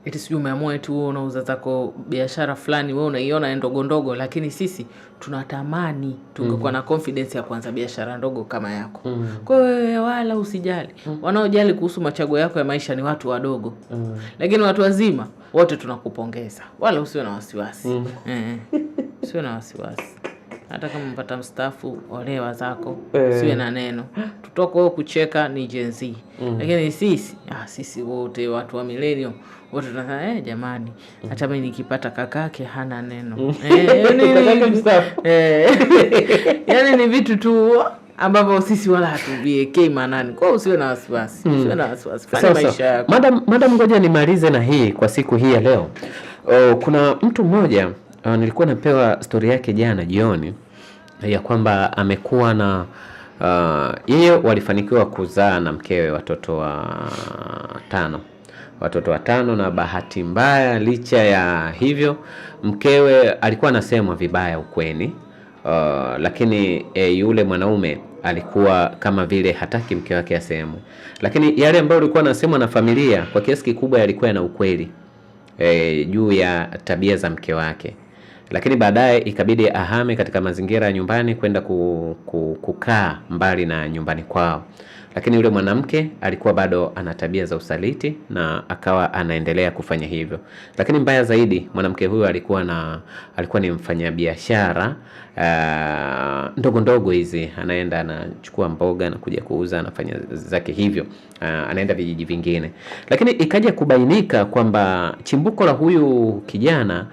eti sijui umeamua eti wewe unauza zako biashara fulani, wewe unaiona ndogo ndogo, lakini sisi tunatamani tungekuwa na confidence ya kuanza biashara ndogo kama yako. Kwa hiyo wala usijali. Wanaojali kuhusu machaguo yako ya maisha ni watu wadogo. Lakini watu wazima wote tunakupongeza. Wala usiwe na wasiwasi. Usiwe na wasiwasi. Hata kama mpata mstaafu, olewa zako, usiwe na neno. Tutoko kucheka ni Gen Z. Lakini sisi wote watu wa millennium wote tunasema jamani, hata mimi nikipata kakake hana neno. Kakake mstaafu. Yani ni vitu tu ambavyo sisi wala hatuviekei manani. Kwa hiyo usiwe na wasiwasi. Usiwe na wasiwasi. Fanya maisha yako. Madam, ngoja nimalize na hii kwa siku hii ya leo. Kuna mtu mmoja nilikuwa napewa story yake jana jioni ya kwamba amekuwa na yeye walifanikiwa kuzaa na mkewe watoto watano, na bahati mbaya licha ya hivyo mkewe alikuwa anasemwa vibaya ukweni, lakini yule mwanaume alikuwa kama vile hataki mke wake asemwe, lakini yale ambayo alikuwa anasemwa na familia kwa kiasi kikubwa yalikuwa yana ukweli juu ya tabia za mke wake. Lakini baadaye ikabidi ahame katika mazingira ya nyumbani kwenda kukaa mbali na nyumbani kwao. Lakini yule mwanamke alikuwa bado ana tabia za usaliti na akawa anaendelea kufanya hivyo. Lakini mbaya zaidi, mwanamke huyo alikuwa ni mfanyabiashara ndogo ndogo hizi, anaenda anachukua mboga na kuja kuuza, anafanya zake hivyo, anaenda vijiji vingine. Lakini ikaja kubainika kwamba chimbuko la huyu kijana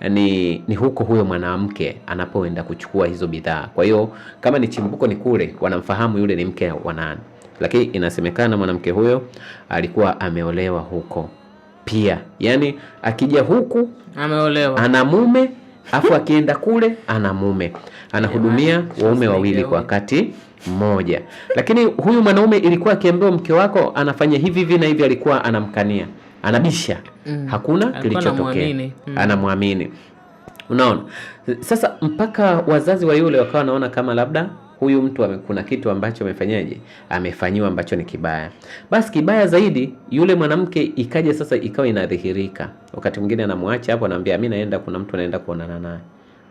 ni huko huyo mwanamke anapoenda kuchukua hizo bidhaa. Kwa hiyo kama ni chimbuko ni kule, wanamfahamu yule ni mke wa nani. Lakini inasemekana mwanamke huyo alikuwa ameolewa huko pia. Yaani akija huku ameolewa, ana mume, afu akienda kule ana mume. Anahudumia waume wawili kwa wakati mmoja. Lakini huyu mwanaume ilikuwa akiambiwa mke wako anafanya hivi na hivi, alikuwa anamkania, anabisha. Hakuna kilichotokea. Anamwamini. Unaona? Sasa mpaka wazazi wa yule wakawa wanaona kama labda huyu mtu kuna kitu ambacho amefanyiwa ambacho ni kibaya. Basi kibaya zaidi, yule mwanamke ikaja sasa ikawa inadhihirika. Wakati mwingine anamwacha hapo, anamwambia mimi naenda, kuna mtu naenda kuonana naye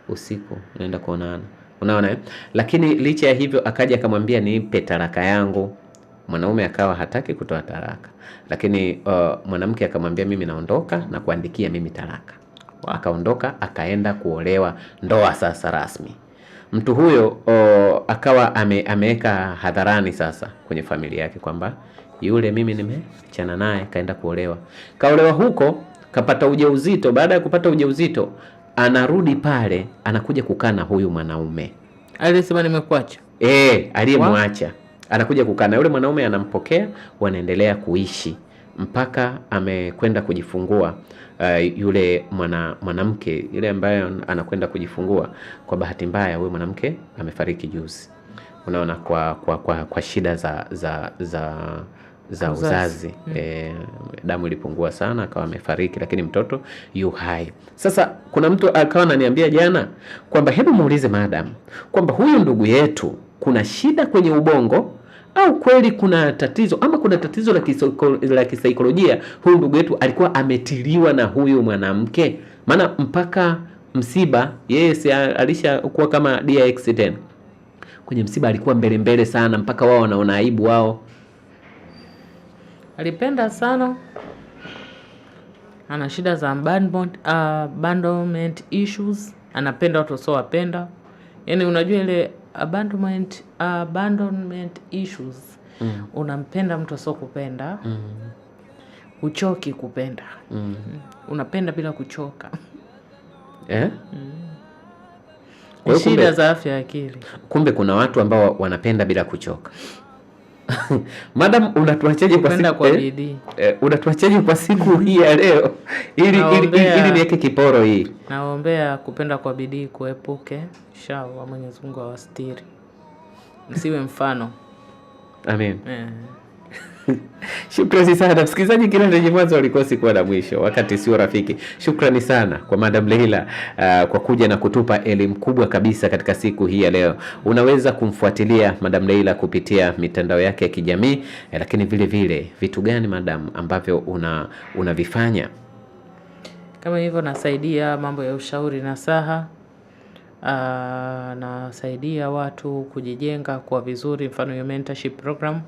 usiku, naenda kuonana. Unaona? Lakini licha ya hivyo akaja akamwambia nipe talaka yangu. Mwanaume akawa hataki kutoa talaka. Lakini mwanamke akamwambia mimi naondoka na kuandikia mimi talaka. Akaondoka akaenda kuolewa, ndoa sasa rasmi. Mtu huyo akawa ameweka hadharani sasa kwenye familia yake kwamba yule mimi nimeachana naye, kaenda kuolewa. Kaolewa huko, kapata ujauzito. Baada ya kupata ujauzito, anarudi pale, anakuja kukaa na huyu mwanaume. Alisema nimekuacha. Aliyemwacha. Anakuja kukaa na yule mwanaume, anampokea, wanaendelea kuishi mpaka amekwenda kujifungua. Yule mwanamke yule ambaye anakwenda kujifungua, kwa bahati mbaya huyo mwanamke amefariki juzi. Unaona, kwa shida za uzazi. Damu ilipungua sana, akawa amefariki, lakini mtoto yu hai. Sasa kuna mtu akawa ananiambia jana kwamba hebu muulize madam kwamba huyu ndugu yetu kuna shida kwenye ubongo au kweli kuna tatizo, ama kuna tatizo la kisaikolojia. Huyu ndugu yetu alikuwa ametiliwa na huyu mwanamke, maana mpaka msiba yeye alishakuwa kama DX10. Kwenye msiba alikuwa mbele sana, mpaka wao wanaona aibu wao. Alipenda sana, ana shida za abandonment issues, anapenda watu sio wapenda. Yaani unajua ile abandonment issues. Unampenda mtu sio kupenda. Uchoki kupenda. Unapenda bila kuchoka. Shida za afya ya akili. Kumbe kuna watu ambao wanapenda bila kuchoka. Madam, unatuachaje kwa bidii? Unatuachaje kwa siku hii ya leo ili niweke kiporo hii? Naombea kupenda kwa bidii kuepuke. Inshallah Mwenyezi Mungu awastiri. Msiwe mfano. Amen. Shukrani sana msikilizaji, kila lenye mwanzo alikosi kuwa na mwisho, wakati sio rafiki. Shukrani sana kwa Madam Leila kwa kuja na kutupa elimu kubwa kabisa katika siku hii ya leo. Unaweza kumfuatilia Madam Leila kupitia mitandao yake ya kijamii, lakini vile vile vitu gani madam ambavyo unavifanya? Kama hivyo nasaidia mambo ya ushauri na saha. Nasaidia watu kujijenga kwa vizuri, mfano ya mentorship program.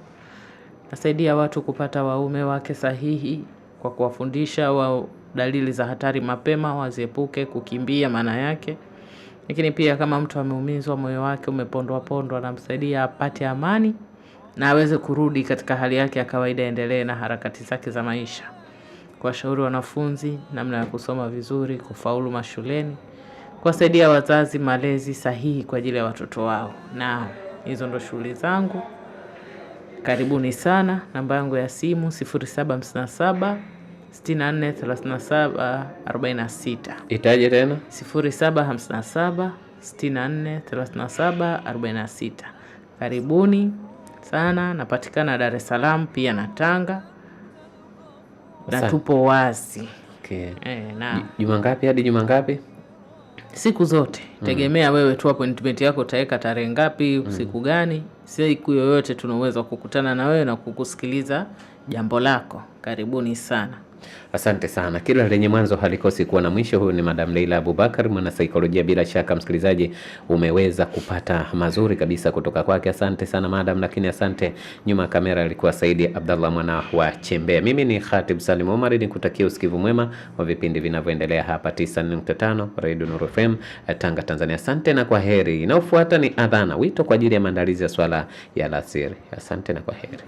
Nasaidia watu kupata waume wake sahihi kwa kuwafundisha dalili za hatari mapema, waziepuke kukimbia maana yake. Lakini pia kama mtu ameumizwa, moyo wake umepondwa, namsaidia apate amani na aweze kurudi katika hali yake ya kawaida, endelee na harakati zake za maisha. Kuwashauri wanafunzi namna ya kusoma vizuri, kufaulu mashuleni. Kuwasaidia wazazi malezi sahihi kwa ajili ya watoto wao. Na hizo ndo shughuli zangu. Karibuni sana. Namba yangu ya simu 0757 64 37 46. Itaje tena? 0757 64 37 46. Karibuni sana. Napatikana Dar es Salaam pia na Tanga. Na tupo wazi. Okay. Juma ngapi hadi juma ngapi? siku zote tegemea wewe tu appointment yako utaweka tarehe ngapi, siku gani. Siku yoyote tunaweza kukutana na wewe na kukusikiliza jambo lako. Karibuni sana. Asante sana. Kila lenye mwanzo halikosi kuwa na mwisho. Huyu ni Madam Leila Abubakar, mwana saikolojia. Bila shaka msikilizaji umeweza kupata mazuri kabisa kutoka kwake. Asante sana Madam, lakini asante nyuma kamera alikuwa Saidi Abdallah mwana wa Chembea. Mimi ni Khatib Salim Omar, nikutakia usikivu mwema wa vipindi vinavyoendelea hapa 90.5 Radio Nuru FM Tanga, Tanzania. Asante na kwa heri. Inaofuata ni adhana, wito kwa ajili ya maandalizi ya swala ya alasiri. Asante na kwa heri.